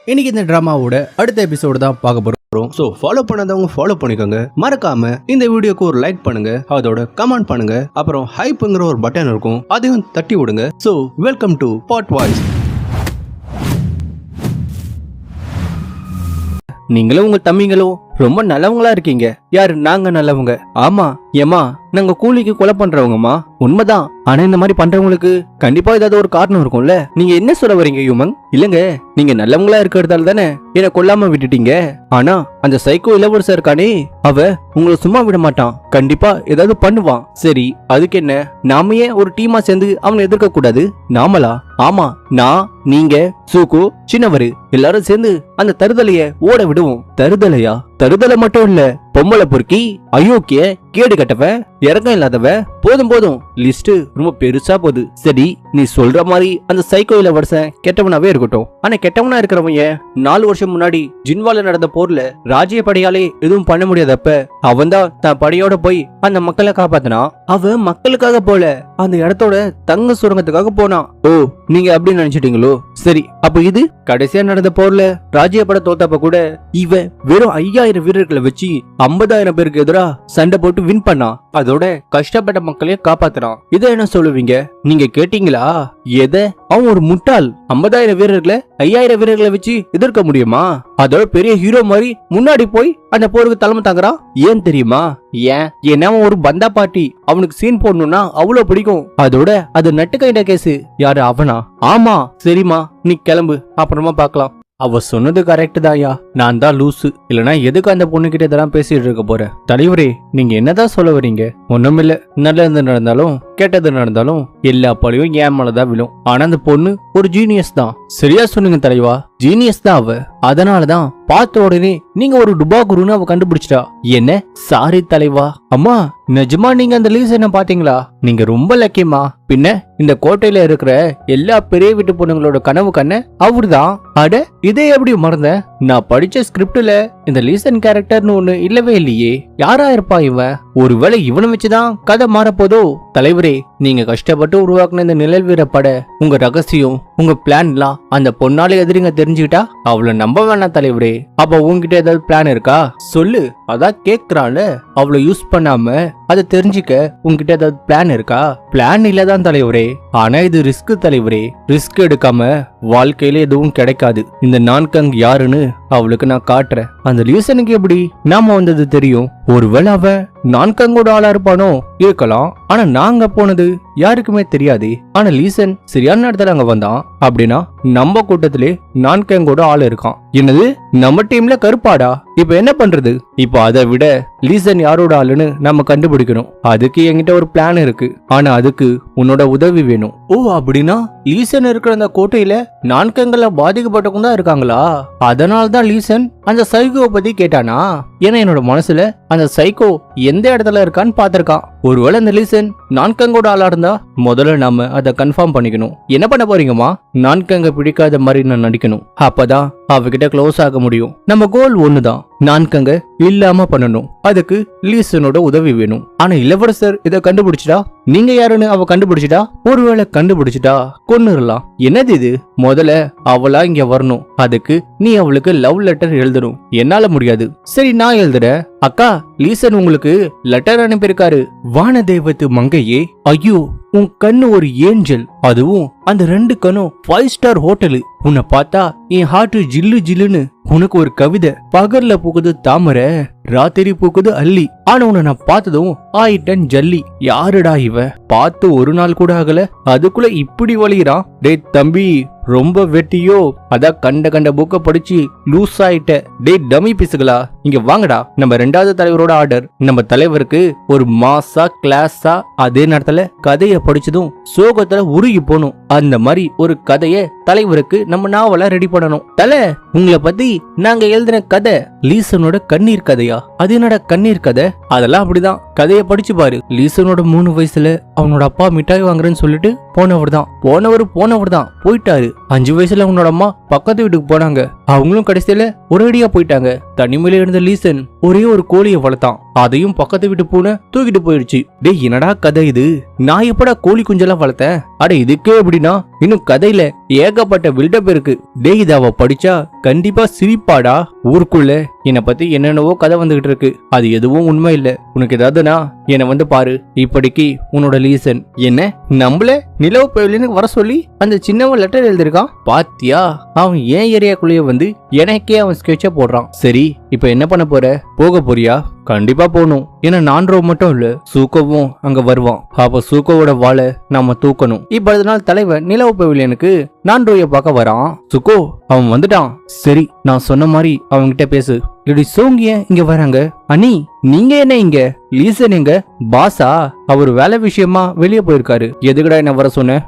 இன்னைக்கு இந்த டிராமாவோட அடுத்த எபிசோடு தான் பார்க்க போறோம். ஸோ ஃபாலோ பண்ணாதவங்க ஃபாலோ பண்ணிக்கோங்க. மறக்காம இந்த வீடியோக்கு ஒரு லைக் பண்ணுங்க, அதோட கமெண்ட் பண்ணுங்க, அப்புறம் ஹைப்ங்கிற ஒரு பட்டன் இருக்கும், அதையும் தட்டி விடுங்க. So welcome to pot voice. நீங்களும் உங்க தம்பிங்களும் ரொம்ப நல்லவங்களா இருக்கீங்க. யாரு? நாங்க நல்லவங்க. ஆமா ஏமா, நாங்க கூலிக்கு கொலை பண்றவங்கம்மா. உண்மைதான். ஆனா இந்த மாதிரி பண்றவங்களுக்கு கண்டிப்பா ஏதாவது ஒரு காரணம் இருக்கும்ல. நீங்க என்ன சொல்ல வரீங்க யூமங்? இல்லங்க, நீங்க நல்லவங்களா இருக்கிறதால தானே என்ன கொல்லாம விட்டுட்டீங்க. ஆனா அந்த சைக்கோ இளவரசர் இருக்கானே, அவ உங்களை சும்மா விட மாட்டான். கண்டிப்பா ஏதாவது பண்ணுவான். சரி, அதுக்கு என்ன? நாம ஏன் ஒரு டீமா சேர்ந்து அவனை எதிர்க்க கூடாது? நாமளா? ஆமா, நான், நீங்க, சூக்கு, சின்னவரு எல்லாரும் சேர்ந்து அந்த தருதலைய ஓட விடுவோம். தருதலையா? தருதலை மட்டும் இல்ல, பொம்பளை பொறுக்கி, அயோக்கிய, கேடு கட்டவன், இறக்கம் இல்லாதவன். போதும் போதும், லிஸ்ட் ரொம்ப பெருசா போகுது. சரி, நீ சொல்ற மாதிரி அந்த சைக்கோ இளவரசன் கெட்டவனாவே இருக்கட்டும். ஆனா கெட்டவனா இருக்கிறவங்க 4 வருஷம் முன்னாடி ஜின்வால நடந்த போர்ல ராஜ்ய படையாலே எதுவும் பண்ண முடியாதப்ப அவன் தான் தன் படையோட போய் அந்த மக்களை காப்பாத்தினா. அவன் மக்களுக்காக போல, அந்த இடத்தோட தங்க சுரங்கத்துக்காக போனான். ஓ, நீங்க அப்படி நினைச்சிட்டீங்களோ? சரி, அப்ப இது கடைசியா நடந்த போர்ல ராஜ்ய படை தோத்தப்ப கூட இவன் வெறும் 5000 வீரர்களை வச்சு 50,000 பேருக்கு எதிரா சண்டை போட்டு வின் பண்ணான். அதோட கஷ்டப்பட்ட மக்களையே காப்பாத்துறான். இதை என்ன சொல்லுவீங்க? நீங்க கேட்டீங்களா? எதை? அவன் ஒரு முட்டாள். 50,000 வீரர்களை 5000 வீரர்களை வச்சு எதிர்க்க முடியுமா? அதோட பெரிய ஹீரோ மாதிரி முன்னாடி போய் அந்த போருக்கு தலைமை தாங்குறான். ஏன் தெரியுமா? ஏன்னா அவன் ஒரு பந்தா பாட்டி. அவனுக்கு சீன் போடணும்னா அவ்வளவு பிடிக்கும். அதோட அது நட்டுக்கைண்ட கேசு. யாரு? அவனா? ஆமா. சரிமா, நீ கிளம்பு, அப்புறமா பாக்கலாம். அவ சொன்னது கரெக்ட் தான்யா. நான் தான் லூசு. இல்லனா எதுக்கு அந்த பொண்ணு கிட்ட இதெல்லாம் பேசிட்டு இருக்க போற? தலைவரே, நீங்க என்னதான் சொல்ல வரீங்க? ஒண்ணுமில்ல. நல்லது நடந்தாலும் கெட்டது நடந்தாலும் எல்லா பழியும் என் மேலதான் விழும். ஆனா அந்த பொண்ணு ஒரு ஜீனியஸ் தான். சரியா சொன்னீங்க தலைவா, ஜீனியஸ் தான் அவ. அதனாலதான் பார்த்த உடனே நீங்க ஒரு டுபா குருன்னு அவ கண்டுபிடிச்சிட்டா. என்ன? சாரி தலைவா. அம்மா, நிஜமா நீங்க அந்த லீசனை பாத்தீங்களா? நீங்க ரொம்ப லக்கிமா. பின்ன இந்த கோட்டையில இருக்கிற எல்லா பெரிய வீட்டு பொண்ணுங்களோட கனவு கண்ண அவருதான். அட, இதே எப்படி மறந்த? நான் படிச்ச ஸ்கிரிப்ட்ல இந்த லீசன் கேரக்டர்னு ஒண்ணு இல்லவே இல்லையே. யாரா இருப்பா இவன்? ஒருவேளை இவனை வச்சுதான் கதை மாறப்போதோ? தலைவரே, நீங்க கஷ்டப்பட்டு உருவாக்குன இந்த நிழல் வீர பட, உங்க ரகசியம், உங்க பிளான்லாம் அந்த பொண்ணால எதிரிங்க தெரிஞ்சுக்கிட்டா அவளை நம்ப வேணாம் தலைவரே. அப்ப உங்ககிட்ட ஏதாவது பிளான் இருக்கா? சொல்லு. அதான் கேக்குறான்ல, அவளை யூஸ் பண்ணாம அதை தெரிஞ்சுக்க உங்ககிட்ட ஏதாவது பிளான் இருக்கா? பிளான் இல்லதான் தலைவரே, ஆனா இது ரிஸ்க் தலைவரே. ரிஸ்க் எடுக்காம வாழ்க்கையில எதுவும் கிடைக்காது. இந்த நான்கங் யாருன்னு அவளுக்கு நான் காட்டுறேன். அந்த லீசனுக்கு எப்படி நாம வந்தது தெரியும்? ஒருவேளை அவ நான்கங்கோட ஆளா இருப்பானோ? இருக்கலாம். ஆனா நாங்க போனது யாருக்குமே தெரியாது. ஆனா லீசன் சரியான இடத்துல அங்க வந்தான். அப்படின்னா நம்ம கூட்டத்திலே நான்கங்கோட ஆள் இருக்கான். என்னது? நம்ம டீம்ல கருப்பாடா? இப்ப என்ன பண்றது? இப்ப அதை விட லீசன் யாரோட ஆளுன்னு நம்ம கண்டுபிடிக்கணும். அதுக்கு என்கிட்ட ஒரு பிளான் இருக்கு. ஆனா அதுக்கு உன்னோட உதவி வேணும். ஓ, அப்படின்னா லீசன் இருக்கிற அந்த கோட்டையில நான்கங்கள பாதிக்கப்பட்டவங்க தான் இருக்காங்களா? அதனால்தான் லீசன் அந்த சைக்கோ பத்தி கேட்டானா? ஏன்னா என்னோட மனசுல அந்த சைக்கோ எந்த இடத்துல இருக்கான்னு பாத்திருக்கான். ஒருவேளை அந்த லீசன் நான்கங்கோட ஆளா இருந்தா முதல்ல நாம அதை கன்ஃபார்ம் பண்ணிக்கணும். என்ன பண்ண போறீங்கம்மா? நான்கங்க பிடிக்காத மாதிரி நான் நடிக்கணும். அப்பதான் அவகிட்ட க்ளோஸ் ஆக முடியும். நம்ம கோல் ஒண்ணுதான், நான்கங்க இல்லாம பண்ணணும். அதுக்கு லீசனோட உதவி வேணும். ஆனா இளவரசர் இதை கண்டுபிடிச்சிட்டா, நீங்க யாருன்னு அவ கண்டுபிடிச்சிட்டா, ஒருவேளை கண்டுபிடிச்சிட்டா கொன்னுறலாம். என்னது இது? முதல்ல அவளா இங்க வரணும். அதுக்கு நீ அவளுக்கு லவ் லெட்டர் எழுதணும். என்னால முடியாது. சரி, நான் எழுதுறேன். அக்கா, லீசன் உங்களுக்கு லெட்டர் அனுப்பியிருக்காரு. வானதேவத்து மங்கையே, ஐயோ, உன் கண்ணு ஒரு ஏஞ்சல். அதுவும் அந்த 2 கண்ணும் 5 ஸ்டார் ஹோட்டலு. உன்னை பார்த்தா என் ஹார்ட் ஜில்லு ஜில்லுன்னு. உனக்கு ஒரு கவிதை. பகல்ல பூக்குது தாமரை, ராத்திரி பூக்குது அல்லி. ஆனா உன்னை நான் பார்த்ததும் ஆயிட்டன் ஜல்லி. யாருடா இவ? பார்த்து ஒரு நாள் கூட ஆகல, அதுக்குள்ள இப்படி வலிகிறான். டே தம்பி, ரொம்ப வெட்டியோ? அதான் கண்ட புக்க படிச்சு லூஸ் ஆயிட்ட. டே டமி பிசுகளா, இங்க வாங்கடா. நம்ம 2வது தலைவரோட ஆர்டர். நம்ம தலைவருக்கு ஒரு மாசா கிளாஸா அதே நேரத்துல கதைய படிச்சதும் சோகத்துல உருகி போகணும். அந்த மாதிரி ஒரு கதைய தலைவருக்கு நம்ம நாவலா ரெடி பண்ணணும். தலை, உங்களை பத்தி நாங்க எழுதின கதை லீசனோட கண்ணீர் கதையா? அது என்னடா கண்ணீர் கதை? அதெல்லாம் அப்படிதான். கதையை படிச்சு பாரு. லீசனோட 3 வயசுல அவனோட அப்பா மிட்டாய் வாங்குறேன்னு சொல்லிட்டு போனவர் தான் போயிட்டாரு. 5 வயசுல அவனோட அம்மா பக்கத்து வீட்டுக்கு போனாங்க. அவங்களும் கடைசியில ஒரேடியா போயிட்டாங்க. தனிமையில இருந்த லீசன் ஒரே ஒரு கோழியை வளர்த்தான். அதையும் பக்கத்து வீட்டு பூனை தூக்கிட்டு போயிடுச்சு. டேய் என்னடா கதை இது? நான் எப்படா கோழி குஞ்செல்லாம் வளர்த்தேன்? அட இதுக்கே எப்படின்னா இன்னும் கதையில ஏகப்பட்ட பில்டப் இருக்கு. டேய் இத அவ படிச்சா கண்டிப்பா சிரிப்பாடா. ஊருக்குள்ள என்னை பத்தி என்னென்னவோ கதை வந்துகிட்டு இருக்கு. அது எதுவும் உண்மை இல்ல. உனக்கு ஏதாவதுனா என்னை வந்து பாரு. இப்படிக்கு உன்னோட லீசன். என்ன நம்மள நிலவு பயிலுக்கு வர சொல்லி அந்த சின்னவன் லெட்டர் எழுதிருக்கான் பாத்தியா? அவன் ஏன் ஏரியாக்குள்ளேயே வந்து எனக்கே அவன் ஸ்கெட்ச போடுறான். சரி இப்ப என்ன பண்ண போற? போக போறியா? கண்டிப்பா போகணும். ஏன்னா நான்ரோ மட்டும் இல்ல சூக்கோவும் அங்க வருவான். அப்ப சூக்கோவோட வாழை நாம தூக்கணும். இப்ப அதனால தலைவன் நிலவு பவிலியனுக்கு நான்ரோய பார்க்க வரான். சுக்கோ அவன் வந்துட்டான். சரி நான் சொன்ன மாதிரி அவன்கிட்ட பேசு. இப்படி சோங்கிய இங்க வராங்க. அண்ணி நீங்க என்ன இங்க? லீசன் எங்க? பாசா அவர் வேலை விஷயமா வெளியே போயிருக்காரு. எதுக்குடா என்ன வர சொன்ன?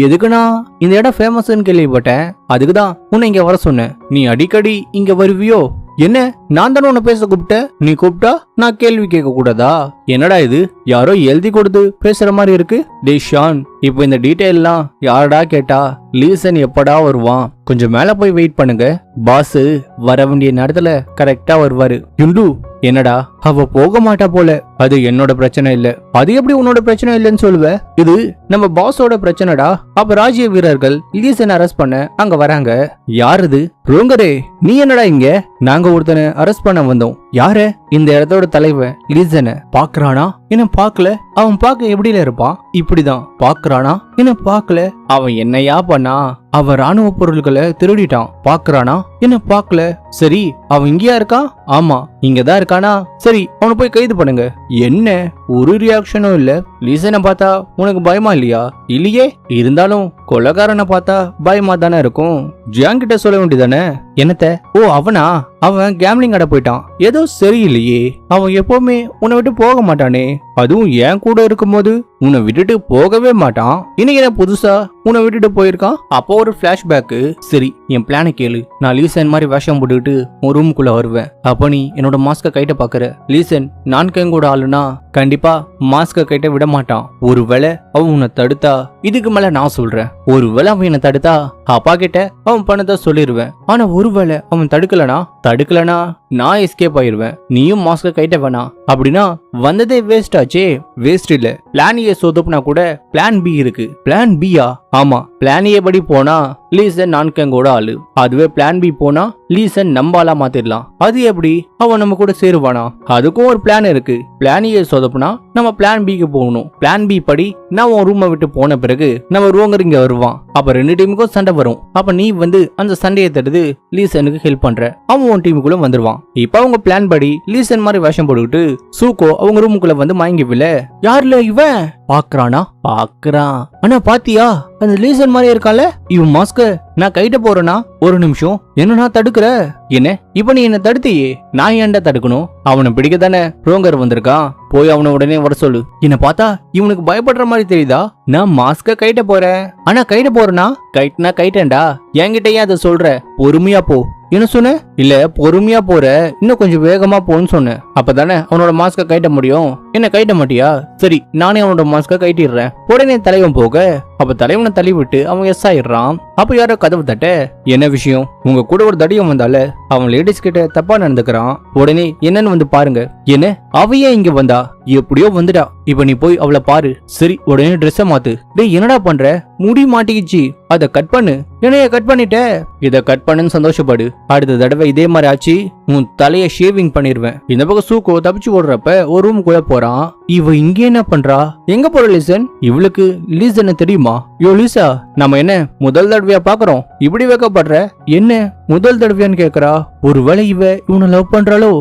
எதுக்குனா இந்த இடம் ஃபேமஸ்ன்னு கேள்விப்பட்டேன். அதுக்குதான் உன்னை இங்க வர சொன்னேன். நீ அடிக்கடி இங்க வருவியோ? என்ன நான் தானே உன்னை பேச கூப்பிட்ட? நீ கூப்பிட்டா நான் கேள்வி கேட்க கூடாதா? என்னடா இது யாரோ எழுதி கொடுத்து பேசுற மாதிரி இருக்கு. டேய் ஷான் இப்போ இந்த டீடைல்லாம் யாரடா கேட்டா? லீசன் எப்படா வருவான்? கொஞ்சம் மேல போய் வெயிட் பண்ணுங்க. பாஸ் வர வேண்டிய நேரத்துல கரெக்டா வருவாரு. யுண்டு என்னடா அவ போக மாட்டா போல. அது என்னோட பிரச்சனை இல்ல. அது எப்படி உன்னோட பிரச்சனை இல்லன்னு சொல்லுவ? இது நம்ம பாஸோட பிரச்சனைடா. அப்ப ராஜ்ய வீரர்கள் லீசன் அரெஸ்ட் பண்ண அங்க வராங்க. யாருது? ரோங்கரே நீ என்னடா இங்க? நாங்க ஒருத்தனை அரெஸ்ட் பண்ண வந்தோம். யாரு? இந்த இடத்தோட தலைவன் லீசனை பாக்குறானா? என்ன பாக்கல? அவன் பாக்க எப்படில இருப்பான்? இப்படிதான் பாக்குறானா? என்ன பாக்கல? அவன் என்னையா பண்ணா? அவன் ராணுவ பொருட்களை திருடிட்டான். பாக்குறானா? என்ன பாக்கல? சரி அவன் இங்கயா இருக்கான்? ஆமா இங்கதான் இருக்கானா? சரி அவனை போய் கைது பண்ணுங்க. என்ன ஒரு ரியாக்ஷனும் இல்ல. லீசனை பார்த்தா உனக்கு பயமா இல்லையா? இல்லையே. இருந்தாலும் கொலைகாரனை பார்த்தா பயமா தானே இருக்கும். ஜியாங் கிட்ட சொல்ல வேண்டியதானே? என்னத்த? ஓ அவனா? அவன் கேம்லிங் அட போயிட்டான். ஏதோ சரியில்லையே. அவன் எப்பவுமே உன்னை விட்டு போக மாட்டானே. அதுவும் என் கூட இருக்கும் போது உன்னை விட்டுட்டு போகவே மாட்டான். இன்னைக்கு என்ன புதுசா உன்னை விட்டுட்டு போயிருக்கான்? அப்போ ஒரு பிளாஷ்பேக். சரி என் பிளானை கேளு. நான் லீசன் மாதிரி வேஷம் போட்டுக்கிட்டு உன் ரூமுக்குள்ள வருவேன். அப்ப நீ என்னோட மாஸ்க கைட்ட பாக்குற. லீசன் நான் கேங்கோட ஆளுனா கண்டிப்பா மாஸ்க கைட்ட விட மாட்டான். ஒருவேளை அவன் உன்னை தடுத்தா, இதுக்கு மேல நான் சொல்றேன், ஒருவேளை அவன் என்ன தடுத்தா அப்பா கிட்ட அவன் பணத்தை சொல்லிருவேன். ஆனா ஒருவேளை அவன் தடுக்கலனா நான் எஸ்கேப் ஆயிருவேன். நீயும் மாஸ்க கைட்ட வேணாம். அப்படின்னா வந்ததே வேஸ்ட் ஆச்சே. வேஸ்ட் இல்ல. பிளான் ஏ சொதப்புனா கூட பிளான் பி இருக்கு. பிளான் பியா? ஆமா பிளான் ஏ படி போனா லீசன் நான் கேங்கோட ஆளு. அதுவே பிளான் பி போனா லீசன் நம்பாலா மாத்திடலாம். அது எப்படி? அவன் நம்ம கூட சேருவானா? அதுக்கும் ஒரு பிளான் இருக்கு. பிளான் ஏ சொதப்புனா நம்ம பிளான் பிக்கு போகணும். பிளான் பி படி நான் உன் ரூமை விட்டு போன பிறகு நம்ம ரோங்கர் இங்க வருவான். அப்ப 2 டீமுக்கும் சண்டை வரும். அப்ப நீ வந்து அந்த சண்டையை தடுத்து லீசனுக்கு ஹெல்ப் பண்ற. அவன் உன் டீமுக்குள்ள வந்துருவான். இப்ப அவங்க பிளான் படி லீசன் மாதிரி வேஷம் போட்டுக்கிட்டு சூக்கோ அவங்க ரூமுக்குள்ள வந்து மயங்கிவில. யாருல இவன்? பாக்குறானா? பாக்குறான். ஆனா பாத்தியா அந்த லீசன் மாதிரி இருக்கால? இவன் மாஸ்க நான் கைட்ட போறேனா? ஒரு நிமிஷம் என்ன தடுக்கிற? என்ன இப்ப நீ என்ன தடுத்தியே? நான் ஏன்டா தடுக்கணும்? அவனை பிடிக்க தானே ரோங்கர் வந்திருக்கான். போய் அவனை உடனே வர சொல்லு. என்ன பார்த்தா இவனுக்கு பயப்படுற மாதிரி தெரியுதா? நான் மாஸ்க கைட்ட போறேன். ஆனா கைட்ட போறேனா? கைட்னா கைட்டேன்டா. என்கிட்ட ஏன் அதை சொல்ற? பொறுமையா போ. என்ன சொன்ன? இல்ல பொறுமையா போற, இன்னும் கொஞ்சம் வேகமா போன்னு சொன்னேன். அப்பதானே அவனோட மாஸ்க கைட்ட முடியும். என்ன கைட்ட மாட்டியா? சரி நானே அவனோட மாஸ்க கைட்டிடுறேன். உடனே தலைவன் போக அப்ப தலைவனை தள்ளி விட்டு அவன் எஸ் ஆயிடுறான். அப்ப யாரோ கதவு தட்ட. என்ன விஷயம்? உங்க கூட ஒரு தடியம் வந்தால அவன் லேடிஸ் கிட்ட தப்பா நடந்துக்கிறான். உடனே என்னன்னு வந்து பாருங்க. என்ன அவையே இங்க வந்தா? எப்படியோ வந்துடா. இப்ப நீ போய் அவளை பாரு. சரி உடனே ட்ரெஸ்ஸ மாத்து. டேய் என்னடா பண்ற? முடி மாட்டிக்கிச்சு. அத கட் பண்ணு. என்னைய கட் பண்ணிட்ட? இத கட் பண்ணுன்னு சந்தோஷப்படு. அடுத்த தடவை இதே மாதிரி ஆச்சு உன் தலைய ஷேவிங் பண்ணிருவேன். இந்த பக்கம் சூக்கோ தப்பிச்சு ஓடுறப்ப ஒரு ரூமுக்குள்ள போறான். இவ இங்க என்ன பண்றா? எங்க போற லீசன்? இவளுக்கு லீசன் தெரியுமா? யோ லீசா நம்ம என்ன முதல் தடவையா பாக்குறோம்? இப்படி வைக்கப்படுற? என்ன முதல் தடவையான்னு கேக்குறா. ஒருவேளை இவனை லவ் பண்றாளோ?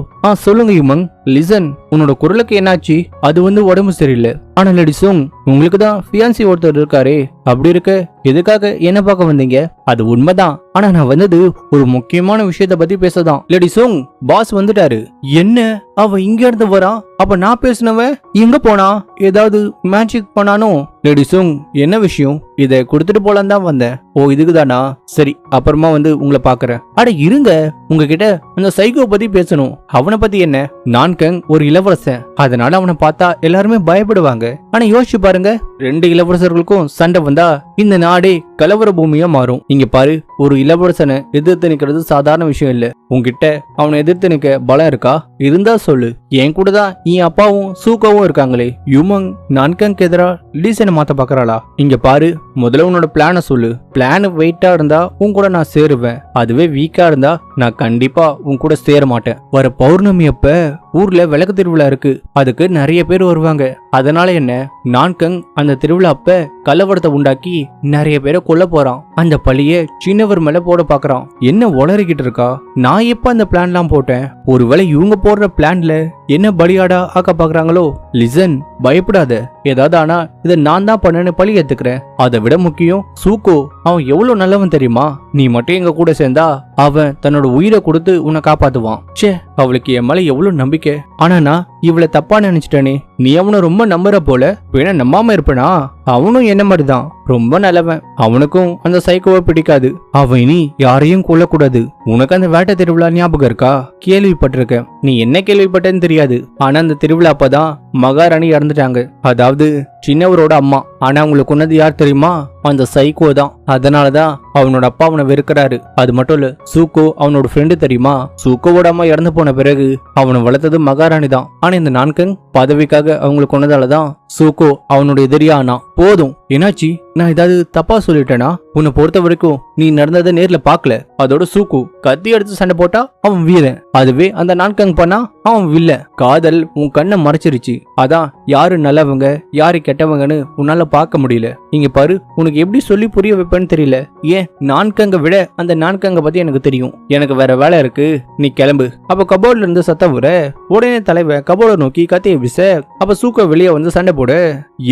சொல்லுங்க யுமங். லிசன் உன்னோட குரலுக்கு என்னாச்சு? அது வந்து உடம்பு சரியில்லை. ஆனா லேடி சோங் உங்களுக்கு தான் ஃபியான்சி ஒருத்தர் இருக்காரே. அப்படி இருக்க எதுக்காக என்ன பார்க்க வந்தீங்க? அது உண்மைதான். ஆனா நான் வந்தது ஒரு முக்கியமான விஷயத்த பத்தி பேசதான். லேடி சோங் பாஸ் வந்துட்டாரு. என்ன அவ இங்க இருந்து வரா? அப்ப நான் பேசினவன் எங்க போனா? ஏதாவது மேஜிக் பண்ணானோ? லேடி சோங் என்ன விஷயம்? இதை கொடுத்துட்டு போலாம் தான் வந்தேன். ஓ இதுக்குதானா, சரி அப்புறமா வந்து உங்களை பாக்குறேன். அட இருங்க, உங்ககிட்ட அந்த சைக்கோ பத்தி பேசணும். அவனை பத்தி என்ன? நான்கங் ஒரு இளவரசன், அதனால அவனை பார்த்தா எல்லாருமே பயப்படுவாங்க. ஆனா யோசிச்சு பாருங்க, 2 இளவரசர்களுக்கும் சண்டை வந்தா இந்த நாடே கலவர பூமியா மாறும். இங்க பாரு, ஒரு இளவரசனை எதிர்த்து நிக்கிறது சாதாரண விஷயம் இல்ல. உன்கிட்ட அவனை எதிர்த்து நிக்க பலம் இருக்கா? இருந்தா சொல்லு. என் கூட தான் என் அப்பாவும் சூக்காவும் இருக்காங்களே. யுமங் நான்கங்க்கு எதிரா லீசனை மாத்த பாக்குறாளா? இங்க பாரு, முதல்ல உன்னோட பிளான சொல்லு. பிளான் வெயிட்டா இருந்தா உன் கூட நான் சேருவேன், அதுவே வீக்கா இருந்தா நான் கண்டிப்பா உன் கூட சேர மாட்டேன். வர பௌர்ணமி அப்ப ஊர்ல விளக்கு திருவிழா இருக்கு, அதுக்கு நிறைய பேர் வருவாங்க. அதனால என்ன, நான்கங் அந்த திருவிழா அப்ப கலவரத்தை உண்டாக்கி நிறைய பேரை கொல்ல போறான். அந்த பழிய சின்னவர் மேல போட பாக்குறான். என்ன உளறிக்கிட்டு இருக்கா? நான் எப்ப அந்த பிளான்லாம் போட்டேன்? ஒருவேளை இவங்க போடுற பிளான்ல என்ன பலியாடா ஆக்க பாக்குறாங்களோ? லிசன், பயப்படாத. ஏதாவது ஆனா இதை நான் தான் பண்ணேன்னு பழி ஏத்துக்கிறேன். அதை விட முக்கியம் சூக்கோ, அவன் எவ்வளவு நல்லவன் தெரியுமா? நீ மட்டும் எங்க கூட சேர்ந்தா அவன் தன்னோட உயிரை கொடுத்து உன்னை காப்பாத்துவான். சே, அவளுக்கு என் மேல எவ்வளவு நம்பிக்கை. ஆனா நான் இவளை தப்பா நினைச்சிட்டேனே. நீ அவனை ரொம்ப நம்புற போல. வேணா நம்பாம இருப்பனா? அவனும் என்ன மாதிரிதான், ரொம்ப நல்லவன். அவனுக்கும் அந்த சைக்கோவை பிடிக்காது. அவன் இனி யாரையும் கொல்லக்கூடாது. உனக்கு அந்த வேட்டை திருவிழா ஞாபகம் இருக்கா? கேள்விப்பட்டிருக்க. நீ என்ன கேள்விப்பட்டேன்னு தெரியாது. ஆனா அந்த திருவிழா அப்பதான் மகாராணி இறந்துட்டாங்க, அதாவது சின்னவரோட அம்மா. ஆனா அவங்களுக்கு கொன்னது யார் தெரியுமா? அந்த சைக்கோ தான். அதனாலதான் அவனோட அப்பா அவனை வெறுக்கிறாரு. அது மட்டும் இல்ல, சூக்கோ அவனோட ஃப்ரெண்டு தெரியுமா? சூக்கோவோட அம்மா இறந்து போன பிறகு அவனை வளர்த்தது மகாராணி தான். ஆனா இந்த நான்கங் பதவிக்காக அவங்களுக்கு கொன்னதாலதான் சூக்கோ அவனோட எதிரியா ஆனா. போதும், என்னாச்சு? நான் ஏதாவது தப்பா சொல்லிட்டேனா? உன்னை பொறுத்த வரைக்கும் நீ நடந்ததை நேர்ல பாக்கல. அதோட சூக்கு கத்தி எடுத்து சண்டை போட்டா அவன் வீரன், அதுவே அந்த நான்கங் பண்ணா அவன் வில்ல. காதல் உன் கண்ணை மறைச்சிருச்சு, அதான் யாரு நல்லவங்க யாரு கெட்டவங்கன்னு உன்னால பார்க்க முடியல. இங்க பாரு, உனக்கு எப்படி சொல்லி புரிய வைப்பேன்னு தெரியல. ஏன் நான்கங்க விட அந்த நான்கங்க பத்தி எனக்கு தெரியும். எனக்கு வேற வேலை இருக்கு, நீ கிளம்பு. அப்ப கபோர்ட்ல இருந்து சத்தம் வர உடனே தலைவன் கபோர்டை நோக்கி கத்திய வீச, அப்ப சூக்க வெளியே வந்து சண்டை போட.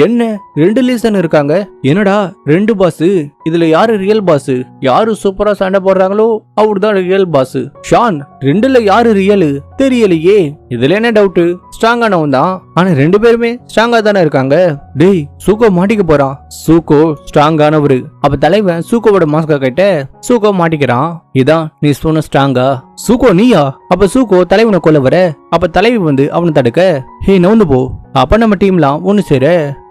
என்ன 2 லீசன் இருக்காங்க? என்னடா 2 பாஸ்? இதுல யாரு ரியல் பாஸ்? யாரு சூப்பரா சண்டை போடுறாங்களோ அவர்தான் ரியல் பாஸ். ஷான், 2ல யாரு ரியல் தெரியலையே. இதுல என்ன டவுட்? ஸ்ட்ராங்கானவன் தான், ஆனா 2 பேருமே ஸ்ட்ராங்கா தானே இருக்காங்க. டேய், சூக்கோ மாட்டிக்க போறான். சூக்கோ ஸ்ட்ராங்கானவரு. அப்ப தலைவன் சூக்கோவோட மாஸ்க கிட்ட சூக்கோ மாட்டிக்கிறான். இதான் நீ சொன்ன ஸ்ட்ராங்கா? சூக்கோ நீயா? அப்ப சூக்கோ தலைவனை கொல்ல வர, அப்ப தலைவி வந்து அவனை தடுக்க, ஹே நவுந்து போ. அப்ப நம்ம டீம்லாம் ஒண்ணு சேர.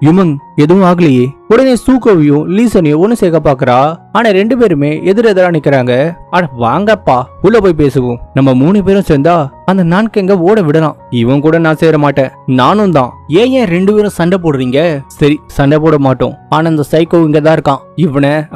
யுமங், எதுவும் ஆகலையே. உடனே சூக்கோவையும் லீசனையும் ஒண்ணு சேர்க்க பாக்குறா. ஆனா 2 பேருமே எதிரெதிரா நிக்கிறாங்க. அட வாங்கப்பா, உள்ள போய் பேசுவோம். நம்ம 3 பேரும் சேர்ந்தா அந்த நான்கங்க ஓட விடலாம். இவன் கூட நான் சேர மாட்டேன். நானும் தான். ஏன் 2 பேரும் சண்டை போடுறீங்க? சரி, சண்டை போட மாட்டோம். ஆனா அந்த சைக்கோ இங்கதான் இருக்கான்.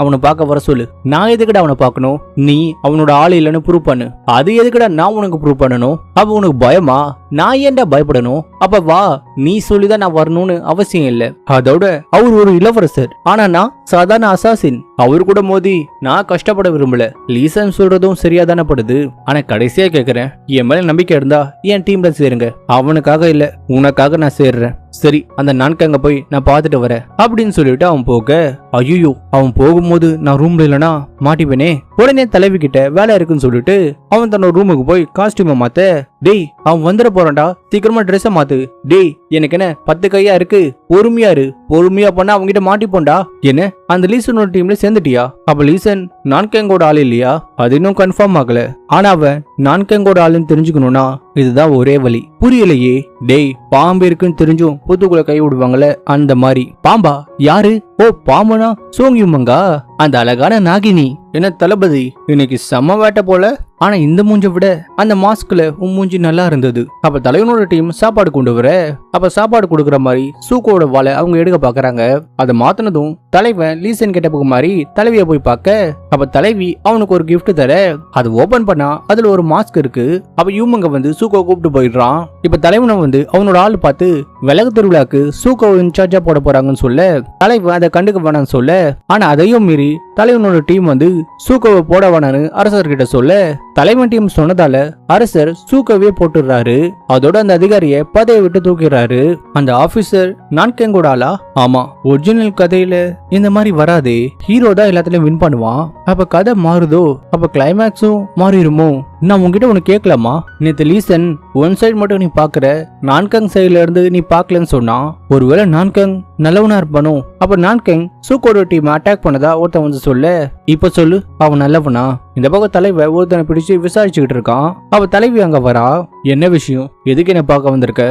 அவனை பார்க்க வர சொல்லு. நான் எதுக்கடா அவனை பார்க்கணும்? நீ அவனோட ஆள் இல்லைன்னு ப்ரூவ் பண்ணு. அது எதுக்கடா நான் உனக்கு ப்ரூவ் பண்ணணும்? அப்ப உனக்கு பயமா? நான் ஏன்டா பயப்படணும்? அப்ப வா, நீ சொல்லிதான் நான் வரணும்னு அவசியம் இல்ல. அதோட அவர் ஒரு இளவரசர், ஆனா நான் சாதாரண அசாசின். அவரு கூட மோதி நான் கஷ்டப்பட விரும்பல. லீசன் சொல்றதும் சரியா தானே படுது. ஆனா கடைசியா கேக்குறேன், என் மேல நம்பிக்கை இருந்தா என் டீம்ல சேருங்க. அவனுக்காக இல்ல, உனக்காக நான் சேர்றேன். சரி, அந்த நான்கங்க போய் நான் பாத்துட்டு வரேன் அப்படின்னு சொல்லிட்டு அவன் போக, ஐயோ அவன் போகும்போது நான் ரூம்ல இல்லனா மாட்டிப்பேனே. உடனே தலைவி கிட்ட வேலை இருக்குன்னு சொல்லிட்டு அவன் தன்னோட ரூமுக்கு போய் காஸ்டியூமை மாத்த. டேய், அவன் வந்துட போறான்டா, சீக்கிரமா ட்ரெஸ்ஸை மாத்து. டேய், எனக்கு என்ன 10 கையா இருக்கு? பொறுமையா இரு. பொறுமையா பண்ணா அவங்க கிட்ட மாட்டிப்போண்டா. என்ன, அந்த லீசனோட டீம்ல சேர்ந்துட்டியா? அப்ப லீசன் நான்கங்கோட ஆள் இல்லையா? அது இன்னும் கன்ஃபார்ம் ஆகல. ஆனா அவன் நான்கங்கோட ஆளுன்னு தெரிஞ்சுக்கணும்னா இதுதான் ஒரே வழி. புரியலையே. டேய், பாம்பு இருக்குன்னு தெரிஞ்சும் புத்துக்குள்ள கை விடுவாங்கல்ல, அந்த மாதிரி. பாம்பா? யாரு? ஓ, பாம்புனா சோங்கியுமங்கா, அந்த அழகான நாகினி. என்ன தளபதி, இன்னைக்கு செம்ம வேட்டை போல. ஆனா இந்த மூஞ்ச விட அந்த மாஸ்க்ல உன் மூஞ்சி நல்லா இருந்தது. அப்ப தலைவனோட டீம் சாப்பாடு கொண்டு வர, அப்ப சாப்பாடு கொடுக்கற மாதிரி சூக்கோட வாழை அவங்க எடுக்க பாக்குறாங்க. அதை மாத்தினதும் தலைவன் லீசன் கிட்ட மாதிரி தலைவிய போய் பார்க்க, அப்ப தலைவி அவனுக்கு ஒரு கிஃப்ட் தர. அது ஓபன் பண்ணா அதுல ஒரு மாஸ்க் இருக்கு. அப்ப இவங்க வந்து சூக்கோ கூப்பிட்டு போயிடுறான். இப்ப தலைவனை வந்து அவனோட ஆள் பார்த்து விலகு திருவிழாக்கு சூக்கோ இன்சார்ஜா போட போறாங்கன்னு சொல்ல, தலைவன் அதை கண்டுக்க வேணாம்னு சொல்ல, ஆனா அதையும் மீறி தலைவனோட டீம் வந்து சூக்கோவை போட வேணான்னு அரசர்கிட்ட சொல்ல, தலைவன் டீம் சொன்னதால அரசர் சூக்கோவே போட்டுறாரு. அதோட அந்த அதிகாரிய பதவியை விட்டு தூக்கிறாரு. அந்த ஆபீசர் நான்கங்கோட ஆளா? ஆமா, ஒரிஜினல் கதையில இந்த மாதிரி வராதே. ஹீரோ தான் எல்லாத்துலயும் வின் பண்ணுவான். அப்ப கதை மாறுதோ? அப்ப கிளைமேக்ஸும் மாறிடுமோ? நான் உன்கிட்ட ஒன்னு கேட்கலாமா? நேத்து லீசன் ஒன் சைடு மட்டும் நீ பாக்குற, நான்கங் சைடுல இருந்து நீ பாக்கலன்னு சொன்னா, ஒருவேளை நான்கங் நல்லவனா இருப்பானோ? அப்ப நான்கங் சூக்கோட டீம் அட்டாக் பண்ணதா ஒருத்தன் வந்து சொல்ல, இப்ப சொல்லு அவன் நல்லவனா? இந்த பக்கம் தலைவன் ஒருத்தனை பிடிச்சு விசாரிச்சுக்கிட்டு இருக்கான். அவ தலைவி அங்க வரா. என்ன விஷயம்? எதுக்கு என்ன பார்க்க வந்திருக்க?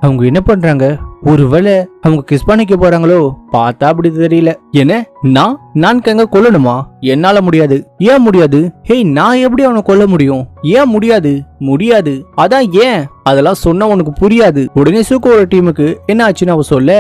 அவங்க என்ன பண்றாங்க? ஒருவேளை அவங்க கிஸ் பண்ணிக்க போறாங்களோ? பார்த்தா அப்படி தெரியல. என்ன நான்கங்க கொல்லணுமா? என்னால முடியாது. ஏன் முடியாது? ஹேய், நான் எப்படி அவனை கொல்ல முடியும்? ஏன் முடியாது? முடியாது. அதான் ஏன்? அதெல்லாம் சொன்னா உனக்கு புரியாது. உடனே சூக்கோவோட டீமுக்கு என்ன ஆச்சுன்னு அவ சொல்ல,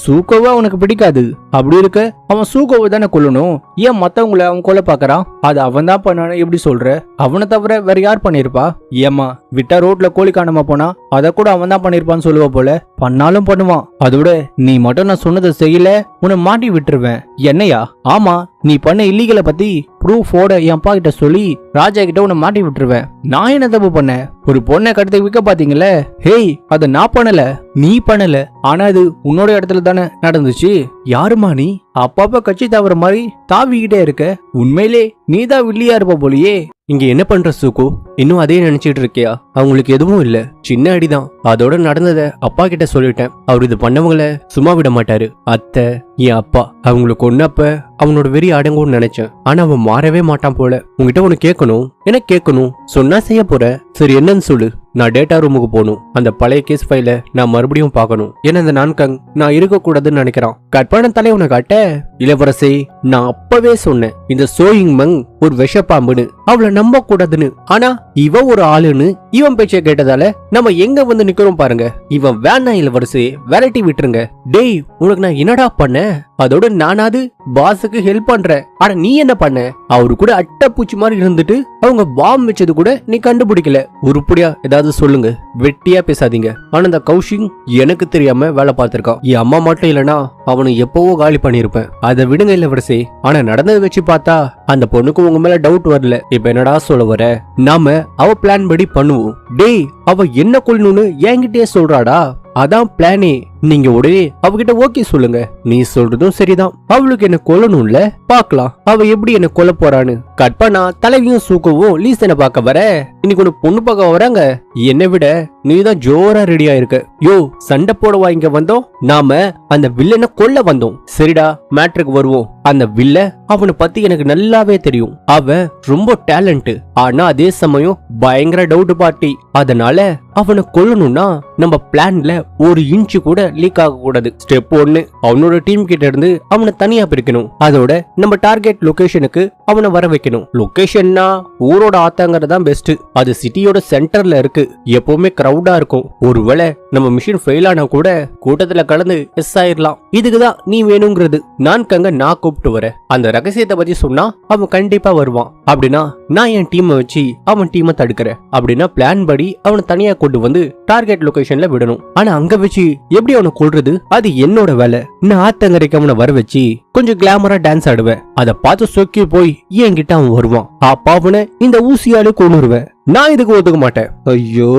சூக்கோவை அவனுக்கு பிடிக்காது. அப்படி இருக்க அவன் சூக்கோவை தானே கொல்லணும். ஏன் மத்தவங்களை அவன் கொல்ல பாக்குறான்? அது அவன் தான் பண்ணானு எப்படி சொல்ற? அவனை தவிர வேற யார் பண்ணிருப்பா? ஏமா விட்டா ரோட்ல கோழி காணாம போனா அத கூட அவன் தான் பண்ணிருப்பான்னு சொல்லுவா போல. பண்ணாலும் பண்ணுவான். அதோட நீ மட்டும் நான் சொன்னதை செய்யல, உன்னை மாட்டி விட்டுருவேன். என்னையா? ஆமா, நீ பண்ண இல்லீகலை பத்தி ப்ரூஃபோட என் அப்பா கிட்ட சொல்லி ராஜா கிட்ட உன்னை மாட்டி விட்டுருவேன். நான் என்ன தப்பு பண்ண? ஒரு பொண்ணை கடத்தி விற்க பாத்தீங்களே? ஹேய், அத நான் பண்ணல, நீ பண்ணல. ஆனா அது உன்னோட இடத்துல தானே நடந்துச்சு. யாருமா நீ? அப்பப்ப கட்சி தவற மாதிரி தாவிக்கிட்டே இருக்க. உண்மையிலே நீதான் வில்லியா இருப்ப போலியே. இங்க என்ன பண்ற சூக்கு? இன்னும் அதே நினைச்சிட்டு இருக்கியா? அவங்களுக்கு எதுவும் இல்ல, சின்ன அடிதான். அதோட நடந்தத அப்பா கிட்ட சொல்லிட்டேன். அவர் இது பண்ணவங்கள சும்மா விட மாட்டாரு. அத்தை, என் அப்பா அவங்களை கொன்னப்ப அவனோட வெறி அடங்கும்னு நினைச்சேன். ஆனா அவன் மாறவே மாட்டான் போல. உங்ககிட்ட ஒன்னு கேட்கணும். என்ன கேட்கணும்? சொன்னா செய்ய போற. சரி, என்னன்னு சொல்லு. நான் டேட்டா ரூமுக்கு போகணும். அந்த பழைய கேஸ் ஃபைல நான் மறுபடியும் பார்க்கணும். ஏன்னா இந்த நான்கங் நான் இருக்க கூடாதுன்னு நினைக்கிறான். கட்பான தலைவனை காட்ட, இளவரசே, நான் அப்பவே சொன்னேன் இந்த சோயிங் மங் ஒரு விஷப்பாம்புன்னு, அவளை நம்ப கூடாதுன்னு. ஆனா இவ ஒரு ஆளுன்னு இவன் பேச்ச கேட்டதால நம்ம எங்க வந்து நிக்கிறோம் பாருங்க. இவன் வேணா இளவரசே, விரட்டி விட்டுருங்க. டேய், உனக்கு நான் என்னடா பண்ண? அதோட நானாவது பாஸுக்கு ஹெல்ப் பண்றேன். ஆனா நீ என்ன பண்ண? அவரு கூட அட்டை பூச்சி மாதிரி இருந்துட்டு அவங்க பாம் வச்சது கூட நீ கண்டுபிடிக்கல. உருப்படியா ஏதாவது சொல்லுங்க. வெட்டியா பேசாதீங்க. ஆனா இந்த கௌஷிக் எனக்கு தெரியாம வேலை பார்த்திருக்கான். என் அம்மா மட்டும் இல்லனா அவனு எப்பவோ காலி பண்ணிருப்பேன். அதை விடுங்க இளவரசே. ஆனா நடந்ததை வச்சு பார்த்தா அந்த பொண்ணுக்கு உங்க மேல டவுட் வரல. இப்ப என்னடா சொல்ல வர? நாம அவ பிளான் படி பண்ணுவோம். டேய், அவ என்ன கொல்லணும்னு என்கிட்டயே சொல்றாடா. அதான் பிளானே. நீங்க உடனே அவகிட்ட ஓகே சொல்லுங்க. நீ சொல்றதும் சரிதான். அவளுக்கு என்ன கொல்லணும்ல, பாக்கலாம் அவ எப்படி என்ன கொல்ல போறான்னு. கட்பானா தலைவியும் சூக்கவும் லீசனை பார்க்க வர, இன்னைக்கு ஒன்னு பொண்ணு பார்க்க வராங்க. என்னை விட நீதான் ஜோரா ரெடியா இருக்க. யோ, சண்டை போடவா இங்க வந்தோம்? நாம அந்த வில்லனை கொல்ல வந்தோம். சரிடா, மேட்ருக்கு வருவோம். அந்த வில்ல அவனை பத்தி எனக்கு நல்லாவே தெரியும். அவன் ரொம்ப டேலண்ட். ஆனா அதே சமயம் பயங்கர டவுட் பார்ட்டி. அதனால அவனை கொல்லணும்னா நம்ம பிளான்ல ஒரு இன்ச்சு கூட லீக் ஆக கூடாது. ஸ்டெப் 1, அவனோட டீம் கிட்ட இருந்து அவனை தனியா பிரிக்கணும். அதோட நம்ம டார்கெட் லொகேஷனுக்கு அவனை வர வைக்கணும். லொகேஷன்னா ஊரோட ஆத்தாங்கறதான் பெஸ்ட். அது சிட்டியோட சென்டர்ல இருக்கு. எப்பவுமே கிரௌடா இருக்கும். ஒருவேளை நம்ம மிஷின் ஃபெயில் ஆனா கூட கூட்டத்துல கலந்து எஸ் ஆயிரலாம். இதுக்குதான் நீ வேணுங்கிறது. நான்கங்க நான் கூப்பிட்டு வர. அந்த ரகசியத்தை பத்தி சொன்னா அவன் கண்டிப்பா வருவான். அப்படின்னா நான் என் டீமை வச்சு அவன் டீமை தடுக்கிறேன். அப்படின்னா பிளான் படி அவனை தனியா கொண்டு வந்து டார்கெட் லொகேஷன்ல விடணும். ஆனா அங்க வச்சு எப்படி அவனை கொல்றது? அது என்னோட வேலை. நான் ஆத்தங்கரைக்கு அவனை வர வச்சு கொஞ்சம் கிளாமரா டான்ஸ் ஆடுவேன். அதை பார்த்து சொக்கி போய் என்கிட்ட அவன் வருவான். அப்பாவனை இந்த ஊசியாலே கொண்டுருவேன். நான் இதுக்கு ஒத்துக்க மாட்டேன். ஐயோ,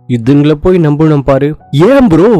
இதுங்களை போய் நம்பணும் பாரு. ஏன் ப்ரோ,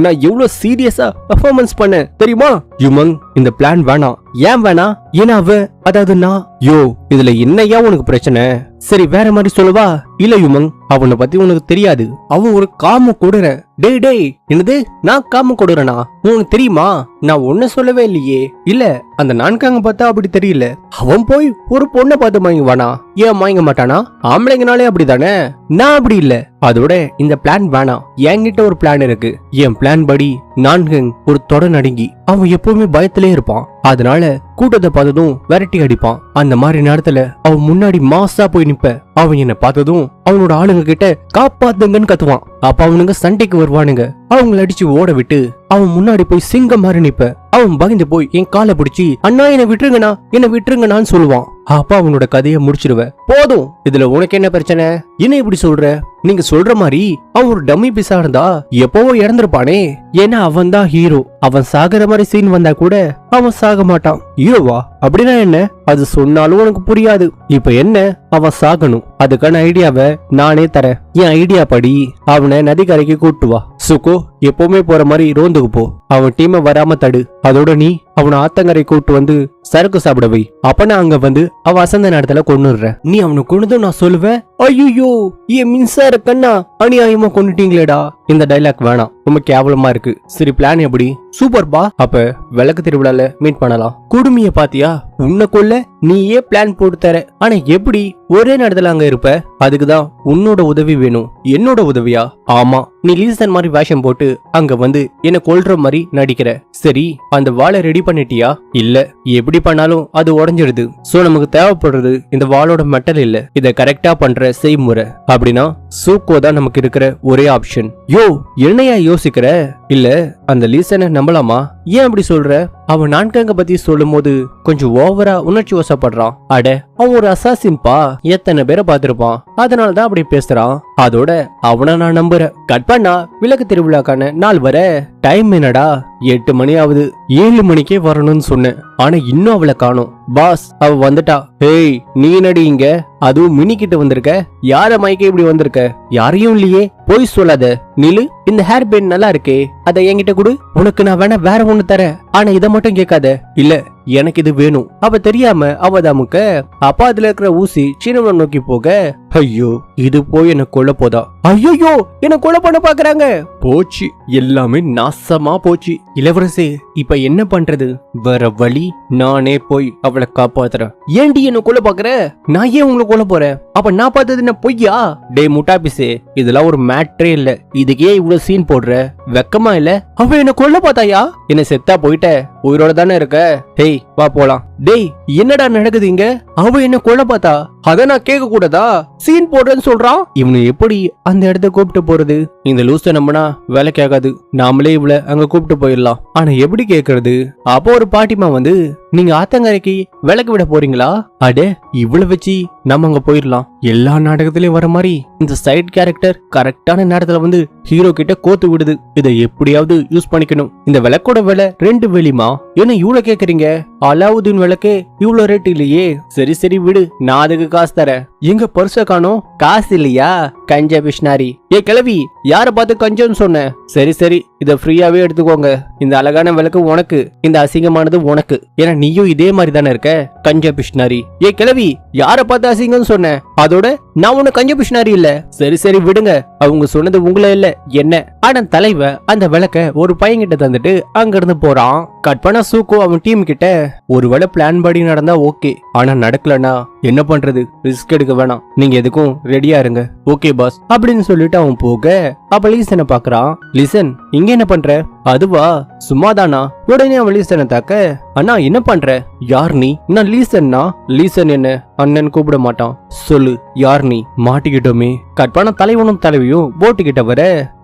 நான் எவ்வளவு சீரியஸா பெர்ஃபார்மன்ஸ் பண்ண தெரியுமா? யுமங், இந்த பிளான் வேணாம். ஏன் வேணாம்? ஏன்னா அதாவது நான் யோ, இதுல என்னையா உனக்கு பிரச்சனை? சரி, வேற மாதிரி சொல்லுவா. இல்ல யுமங், அவனை பத்தி உனக்கு தெரியாது. அவன் ஒரு காம கொடுற. டேய் டேய், என்னது? நான் காம கொடுறனா? உனக்கு தெரியுமா? நான் ஒன்னும் சொல்லவே இல்லையே. இல்ல, அந்த நான்காங்க பார்த்தா அப்படி தெரியல. அவன் போய் ஒரு பொண்ணை பார்த்து மயங்குவானா? ஏன் மயங்க மாட்டானா? ஆம்பளைங்கனாலே அப்படிதானே. நான் அப்படி இல்ல. அதோட இந்த பிளான் வேணாம். என்கிட்ட ஒரு பிளான் இருக்கு. என் பிளான் படி நான்கங் ஒரு தொட நடுங்கி அவன் எப்பவுமே பயத்திலே இருப்பான். அதனால கூட்டத்தை பார்த்ததும் விரட்டி அடிப்பான். அந்த மாதிரி நேரத்துல அவன் முன்னாடி மாசா போய் நிப்ப. அவன் என்ன பார்த்ததும் அவனோட ஆளுங்க கிட்ட காப்பாத்துங்கன்னு கத்துவான். அப்ப அவனுங்க சண்டைக்கு வருவானுங்க. அவங்களை அடிச்சு ஓட விட்டு அவன் முன்னாடி போய் சிங்கம் மாதிரி நிப்ப. அவன் பயந்து போய் என் காலை பிடிச்சி, அண்ணா என்ன விட்டுருங்கண்ணா, என்ன விட்டுருங்கண்ணான்னு சொல்லுவான். அப்ப அவனோட கதையை முடிச்சிருவேன். போதும், இதுல உனக்கு என்ன பிரச்சனை? என்ன இப்படி சொல்ற? நீங்க சொல்ற மாதிரி அவன் ஒரு டம்மி பீஸா இருந்தா எப்பவோ இறந்திருப்பானே. ஏன்னா அவன் தான் ஹீரோ. அவன் சாகிற மாதிரி சீன் வந்தா கூட அவன் சாக மாட்டான். ஹீரோவா? அப்படின்னா என்ன? அது சொன்னாலும் உனக்கு புரியாது. இப்ப என்ன? அவன் சாகணும். அதுக்கான ஐடியாவை நானே தரேன். என் ஐடியா படி அவனை நதிக்கரைக்கு கூட்டு வா. சுகோ, எப்பவுமே போற மாதிரி ரோந்துக்கு போ. அவன் டீமை வராம தடு. அதோட நீ அவனை ஆத்தங்கரை கூட்டு வந்து சரக்கு சாப்பிட வை. அப்ப நான் அங்க வந்து அவன் அசந்த நேரத்துல கொன்னுடுற. நீ அவனை கொன்னதும் நான் சொல்லுவேன், ஐயோ ஏன் மின்சார கண்ணா அநியாயமா கொண்டுட்டீங்களேடா. இந்த டைலாக் வேணாம், ரொம்ப கேவலமா இருக்கு. சரி பிளான் எப்படி? சூப்பர் பா. அப்ப விளக்கு திருவிழால மீட் பண்ணலாம். குடுமிய பாத்தியா, உன்னை கொல்ல நீயே பிளான் போட்டு தர. ஆனா எப்படி ஒரே நேரத்துல அங்க இருப்ப? அதுக்குதான் உன்னோட உதவி வேணும். என்னோட உதவியா? ஆமா, நீ லீசன் மாதிரி வேஷம் போட்டு அங்க வந்து என்ன கொல்ற மாதிரி நடிக்கிற. சரி, அந்த வாளை ரெடி பண்ணிட்டியா? இல்ல, எப்படி பண்ணாலும் அது உடைஞ்சிடுது. சோ நமக்கு தேவைப்படுறது இந்த வாளோட மெட்டல் இல்ல, இத கரெக்டா பண்ற செய்முறை. அப்படின்னா சூக்கோ தான் நமக்கு இருக்கிற ஒரே ஆப்ஷன். யோ என்னையா யோசிக்கிற? இல்ல, அந்த லீசனை நம்பலாமா? ஏன் அப்படி சொல்ற? அவன் நான்காங்க பத்தி சொல்லும் போது கொஞ்சம் ஓவரா உணர்ச்சி வசப்படுறான். அட, அவன் ஒரு அசாசின்பா, எத்தனை பேரை பார்த்திருப்பான், அதனாலதான் அப்படி பேசுறான். அதோட அவனை நான் நம்புறேன். கட் பண்ணா விளக்கு திருவிழாக்கான நாள் வர டைம் என்னடா? 8 மணி ஆகுது. 7 மணிக்கே வரணும்னு சொன்னேன், ஆனா இன்னும் அவளை காணோம். பாஸ், அவ வந்துட்டா. ஹேய், நீ நடி இங்க, அதுவும் மினி கிட்ட வந்திருக்க. யார மயக்க இப்படி வந்திருக்க? யாரையும் இல்லையே. போய் சொல்லாத. நிலு, இந்த ஹேர் பேண்ட் நல்லா இருக்கே, அத என்கிட்ட கொடு. உனக்கு நான் வேணா வேற ஒண்ணு தரேன், ஆனா இத மட்டும் கேட்காத. இல்ல, எனக்கு இது வேணும். அவ தெரியாம அவதாமுக்க அப்பா அதுல இருக்கிற ஊசி சின்னவன் நோக்கி போக, ஐயோ இது போய் என்ன கொல்ல போதா. ஐயோ என்ன கொலை பண்ண பாக்குறாங்க. போச்சு, எல்லாமே நாசமா போச்சு. இளவரசே, இப்ப என்ன பண்றது? வேற வழி, நானே போய் அவளை காப்பாத்துறேன். ஏன்டி என்ன கொல்ல பாக்குற? நான் ஏன் உங்களை கொல்ல போறேன்? அப்ப நான் பார்த்தது என்ன பொய்யா? டே முட்டாபிசே, இதெல்லாம் ஒரு மேட்ரே இல்ல. இதுக்கே இவ்வளவு சீன் போடுற? வெக்கமா இல்ல? அவ என்ன கொல்ல பார்த்தாயா? என்ன செத்தா போயிட்ட? உயிரோட தானே இருக்க? ஹேய் வா போலாம். டேய் என்னடா நடக்குது இங்க? அவ என்ன கொல்ல பார்த்தா? அத நான் கேட்க கூடாதா? சீன் போடுறேன்னு சொல்றான். இவனு எப்படி அந்த இடத்த கூப்பிட்டு போறது? இந்த லூச நம்பினா வேலைக்கு ஆகாது. நாமளே இவள அங்க கூப்பிட்டு போயிடலாம். ஆனா எப்படி கேக்குறது? அப்போ ஒரு பாட்டிமா வந்து, நீங்க ஆத்தங்கரைக்கு விளக்கு விட போறீங்களா? அடே, இவ்வளவு வச்சு நம்ம அங்க போயிடலாம். எல்லா நாடகத்திலயும் வர மாதிரி இந்த சைட் கேரக்டர் கரெக்டான நேரத்துல வந்து ஹீரோ கிட்ட கோத்து விடுது. இதை எப்படியாவது யூஸ் பண்ணிக்கணும். இந்த விளக்கோட விலை 2 வெளிமா. என்ன இவ்வளவு கேக்குறீங்க? அலாவுதீன் விளக்கே இவ்வளவு ரேட் இல்லையே. சரி சரி விடு, நான் அதுக்கு காசு தரேன். எங்க பர்ச காணோம்? காசு இல்லையா? கஞ்ச பிஷ்னாரி. ஏ கிளவி, யார பார்த்து கஞ்சன்னு சொன்ன? சரி சரி, இத ஃப்ரீயாவே எடுத்துக்கோங்க. இந்த அழகான விளக்கு உனக்கு, இந்த அசிங்கமானது உனக்கு. ஏன்னா நீயும் இதே மாதிரி தானே இருக்க, கஞ்ச பிஷ்னாரி. ஏ கிளவி, யார பார்த்து அசிங்கன்னு சொன்ன? அதோட நான் உன்ன கஞ்ச பிஷ்னாரி இல்ல. சரி சரி விடுங்க, அவங்க சொன்னது உங்கள இல்ல என்ன. ஆனா தலைவன் அந்த விளக்க ஒரு பையன் கிட்ட தந்துட்டு அங்க இருந்து போறான். கட் பண்ண சூக்கோ அவன் டீம் கிட்ட, ஒருவேளை பிளான் படி நடந்தா ஓகே, ஆனா நடக்கலனா என்ன பண்றது? ரிஸ்க் எடுக்க வேணாம், நீங்க எதுக்கும் ரெடியா இருங்க. ஓகே பாஸ் அப்படின்னு சொல்லிட்டு அவன் போக, அப்ப லீசனை பாக்குறான். லிசன், இங்க என்ன பண்ற? அதுவா, சும்மாதானா? உடனே அவன் லீசனை தாக்க, அண்ணா என்ன பண்ற? யார் நீ? நான் லீசன்னா. லீசன் என்ன அண்ணன் கூப்பிட மாட்டான். சொல்லு, யார் நீ? மாட்டிக்கிட்டோமே. கட்பான தலைவனும் தலைவியும் போட்டு கிட்ட வர,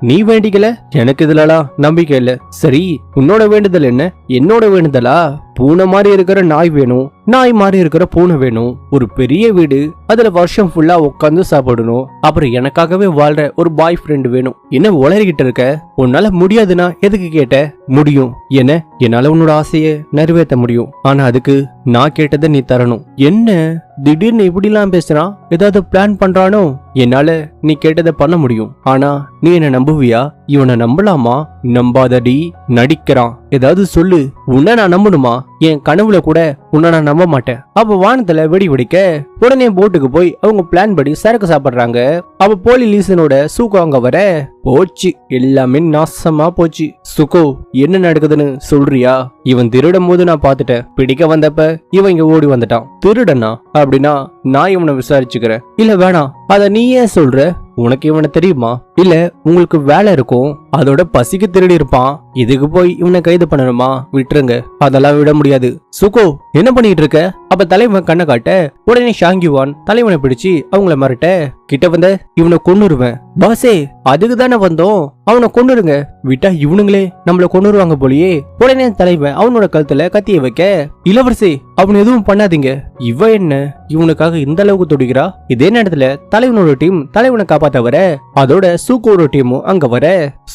நீ வேண்டிக்கல, எனக்கு இதுலலாம் நம்பிக்கை இல்ல. சரி, உன்னோட வேண்டுதல் என்ன? என்னோட வேண்டுதலா? பூனை மாதிரி இருக்கிற நாய் வேணும், நாய் மாதிரி இருக்கிற பூனை வேணும், ஒரு பெரிய வீடு, அதுல வருஷம் ஃபுல்லா உட்காந்து சாப்பிடணும், அப்புறம் எனக்காகவே வாழ்ற ஒரு பாய் ஃப்ரெண்ட் வேணும். என்ன உளறிக்கிட்டு இருக்க? உன்னால முடியாதுன்னா எதுக்கு கேட்ட? முடியும். என்ன, என்னால உன்னோட ஆசையை நிறைவேற்ற முடியும், ஆனா அதுக்கு நான் கேட்டதை நீ தரணும். என்ன திடீர்னு இப்படிலாம் பேசுறான்? ஏதாவது பிளான் பண்றானோ? என்னால நீ கேட்டதை பண்ண முடியும், ஆனா நீ என்ன நம்புவியா? இவனை நம்பலாமா? நம்பாதடி, நடிக்கிறான். ஏதாவது சொல்லு. உன்ன நான் நம்பணுமா? என் கனவுல கூட உன்னை நான் நம்ப மாட்டேன். அப்ப வானத்துல வெடி வெடிக்க, உடனே போட்டுக்கு போய் அவங்க பிளான் படி சரக்கு சாப்பிடுறாங்க. அப்ப போலி லீசனோட சூக்கோ அங்க வர, போச்சு, எல்லாமே நாசமா போச்சு. சுகோ, என்ன நடக்குதுன்னு சொல்றியா? இவன் திருடும் போது நான் பாத்துட்டேன். பிடிக்க வந்தப்ப இவன் இங்க ஓடி வந்துட்டான். திருடனா? அப்படின்னா நான் இவனை விசாரிச்சுக்கிறேன். இல்ல வேணாம், அத நீ ஏன் சொல்ற? உனக்கு இவனை தெரியுமா? இல்ல உங்களுக்கு வேலை இருக்கும், அதோட பசிக்கு திருடி இருப்பான். இதுக்கு போய் இவனை கைது பண்ணணுமா? விட்டுருங்க, அதெல்லாம் விட முடியாது. சுகோ, என்ன பண்ணிட்டு இருக்க? அப்ப தலைவன் கண்ணை காட்ட, உடனே ஷாங்கிவான் தலைவனை பிடிச்சு அவங்கள மிரட்ட, கிட்ட வந்த இவனை கொன்னுருவேன். பாசே, அதுக்கு தானே வந்தோம், அவனை கொன்னுருங்க. விட்டா இவனுங்களே நம்மள கொன்னுருவாங்க போலியே. உடனே தலைவன் அவனோட கழுத்துல கத்திய வைக்க, இளவரசி அவன் எதுவும் பண்ணாதீங்க. இவ என்ன இவனுக்காக இந்த அளவுக்கு துடிக்கிறா? இதே நேரத்துல தலைவனோட டீம் தலைவனை காப்பாத்த வர, அதோட சூக்கோட டீமும் அங்க வர,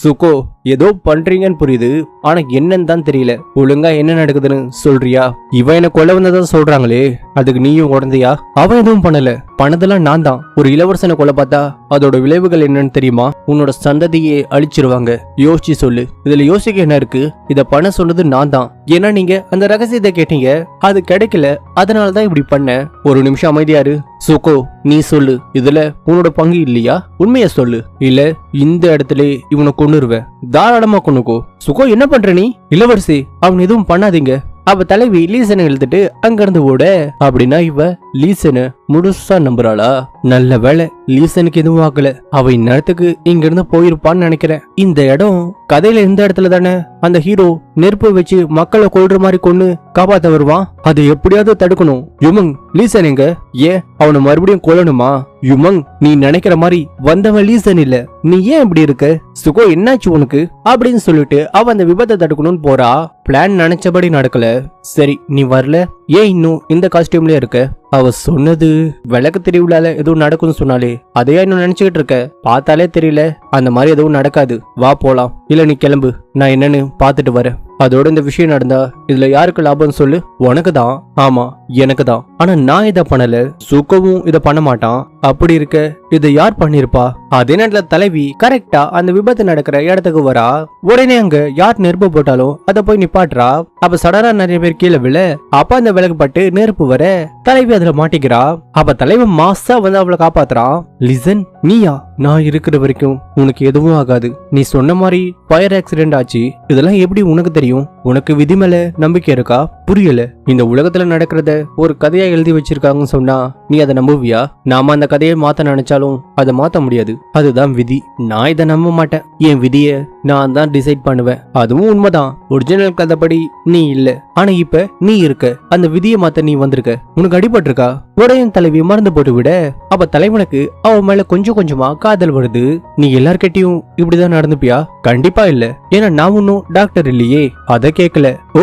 சுகோ ஏதோ பண்றீங்கன்னு புரியுது, ஆனா என்னன்னு தான் தெரியல. ஒழுங்கா என்ன நடக்குதுன்னு சொல்றியா? இவன் என்ன கொல்ல வந்ததான் சொல்றாங்களே, அதுக்கு நீயும் உடந்தையா? அவன் எதுவும் பண்ணல, பண்ணதெல்லாம் நான் தான். ஒரு இளவரசனை கொல்ல பார்த்தா அதோட விளைவுகள் என்னன்னு தெரியுமா? உன்னோட சந்ததியை அழிச்சிருவாங்க. யோசிச்சு சொல்லு. இதுல யோசிக்க என்ன இருக்கு? இத பண்ண சொன்னது நான் தான். ஏன்னா நீங்க அந்த ரகசியத்தை கேட்டீங்க, அது கிடைக்கல, அதனாலதான் இப்படி பண்ண. ஒரு நிமிஷம் அமைதியாரு. சுகோ, நீ சொல்லு, இதுல உன்னோட பங்கு இல்லையா? உண்மைய சொல்லு. இல்ல இந்த இடத்துல இவனை கொன்னுருவேன். தாராளமா கொன்னுக்கோ. சுகோ, என்ன பண்ற நீ? இளவரசி, அவன் எதுவும் பண்ணாதீங்க. அவ தலைவி லீசனை இழுத்துட்டு அங்க இருந்து ஓட. அப்படின்னா இவ லீசனை முழுசா நம்புறாளா? நல்ல வேலை, லீசனுக்கு எதுவும் ஆகல. அவ இந்நேரத்துக்கு இங்க இருந்து போயிருப்பான்னு நினைக்கிறேன். இந்த இடம் கதையில இந்த இடத்துல தானே அந்த ஹீரோ நெருப்பு வச்சு மக்களை கொல்ற மாதிரி கொன்னு காப்பாத்த வருவான். அதை எப்படியாவது தடுக்கணும். யுமங், லீசன் எங்க? ஏன் அவனை மறுபடியும் கொல்லணுமா? யுமங், நீ நினைக்கிற மாதிரி வந்தவன் லீசன் இல்ல. நீ ஏன் இப்படி இருக்க? சுகோ, என்னாச்சு உனக்கு? அப்படின்னு சொல்லிட்டு அவ அந்த விபத்தை தடுக்கணும்னு போறா. பிளான் நினைச்சபடி நடக்கல. சரி, நீ வரல, ஏன் இன்னும் இந்த காஸ்டியூம்லயே இருக்க? அவ சொன்னது விளக்கு திருவிழால எதுவும் நடக்கும்னு சொன்னாலே, அதையா இன்னும் நினைச்சுக்கிட்டு இருக்க? பார்த்தாலே தெரியல அந்த மாதிரி எதுவும் நடக்காது. வா போலாம். இல்ல நீ கிளம்பு, நான் என்னன்னு பாத்துட்டு வரேன். அதோட இந்த விஷயம் நடந்தா இதுல யாருக்கு லாபம் சொல்லு? உனக்கு தான். ஆமா, எனக்கு தான். ஆனா நான் இத பண்ணல. சுகவும் இத பண்ண மாட்டான். அப்படி இருக்க இதை யார் பண்ணிருப்பா? அதே நேரத்துல தலைவி கரெக்டா அந்த விபத்து நடக்கிற இடத்துக்கு வரா. உடனே அங்க யார் நெருப்பு போட்டாலும் அத போய் நிப்பாட்டுறா. அப்ப சடனா நிறைய பேர் கீழே விழ. அப்ப அந்த விளக்கு பட்டு நெருப்பு வர தலைவி அதுல மாட்டிக்கிறா. அப்ப தலைவன் மாசா வந்து அவளை காப்பாத்துறான். லிசன், நீயா? நான் இருக்கிற வரைக்கும் உனக்கு எதுவும் ஆகாது. நீ சொன்ன மாதிரி ஃபயர் ஆக்சிடென்ட் ஆச்சு. இதெல்லாம் எப்படி உனக்கு தெரியும்? உனக்கு விதி மேல நம்பிக்கை இருக்கா? புரியல. இந்த உலகத்துல நடக்கிறத ஒரு கதையா எழுதி வச்சிருக்காங்கன்னு சொன்னா நீ அதை நம்புவியா? நாம அந்த கதையை மாத்த நினைச்சாலும் அதை மாத்த முடியாது. அதுதான் விதி. நான் இதை நம்ப மாட்டேன். என் விதிய நான் தான் டிசைட் பண்ணுவேன். அதுவும் உண்மைதான். ஒரிஜினல் கதைப்படி நீ இல்ல, ஆனா இப்ப நீ இருக்க. அந்த விதியை மாத்த நீ வந்திருக்க. உனக்கு அடிபட்டு இருக்கா? உடையும் தலைவி மறந்து போட்டு விட. அப்ப தலைவனுக்கு அவ மேல கொஞ்சம் கொஞ்சமா காதல் வருது. நீ எல்லார்கிட்டயும் இப்படிதான் நடந்துப்பியா? கண்டிப்பா இல்ல. ஏன்னா நான் ஒன்னும் டாக்டர் இல்லையே. அத கேக்கல. ஓ,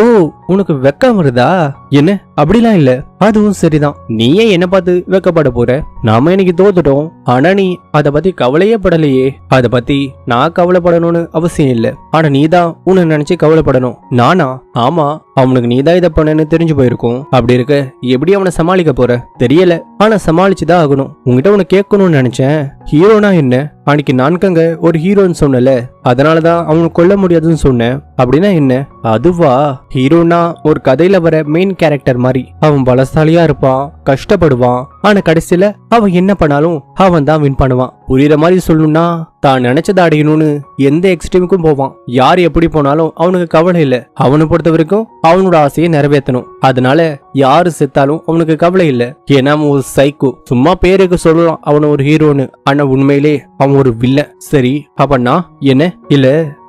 உனக்கு வெக்கம் வருதா? என்ன, அப்படிலாம் இல்ல. அதுவும் சரிதான். நீயே என்ன பார்த்து வெக்கப்பட போற? நாம இன்னைக்கு தோத்துட்டோம். ஆனா நீ அத பத்தி கவலையே படலையே. அத பத்தி நான் கவலைப்படணும்னு அவசியம் இல்ல. ஆனா நீதான் உன்னை நினைச்சு கவலைப்படணும். நானா? ஆமா, அவனுக்கு நீதான் இதை பண்ணு தெரிஞ்சு போயிருக்கும். அப்படி இருக்க எப்படி அவனை சமாளிக்க போற? தெரியல, ஆனா சமாளிச்சுதான் ஆகணும். உங்ககிட்ட உன்னை கேட்கணும்னு நினைச்சேன். ஹீரோனா என்ன? அன்னைக்கு நான்கங்க ஒரு ஹீரோன்னு சொன்னல, அதனாலதான் அவனை கொல்ல முடியாதுன்னு சொன்னேன். அப்படின்னா என்ன? அதுவா, ஹீரோனா ஒரு கதையில வர மெயின் கேரக்டர் மாதிரி. அவன் பலசாலியா இருப்பான், கஷ்டப்படுவான். ஆனா கடைசியில அவன் என்ன பண்ணாலும் அவன் தான் வின் பண்ணுவான். புரியுற மாதிரி சொல்லணும்னா, தான் நினைச்சதை அடையணும்னு எந்த எக்ஸ்ட்ரீமுக்கும் போவான். யார் எப்படி போனாலும் அவனுக்கு கவலை இல்ல. அவனை பொறுத்த வரைக்கும் அவனோட ஆசையை நிறைவேற்றணும். அதனால யாரு செத்தாலும் அவனுக்கு கவலை இல்ல. ஏன்னா அவன் ஒரு சைக்கோ. சும்மா பேருக்கு சொல்லலாம் அவன் ஒரு ஹீரோன்னு, ஆனா உண்மையிலே அவன் ஒரு வில்ல. சரி, அப்பன்னா என்ன? இல்ல,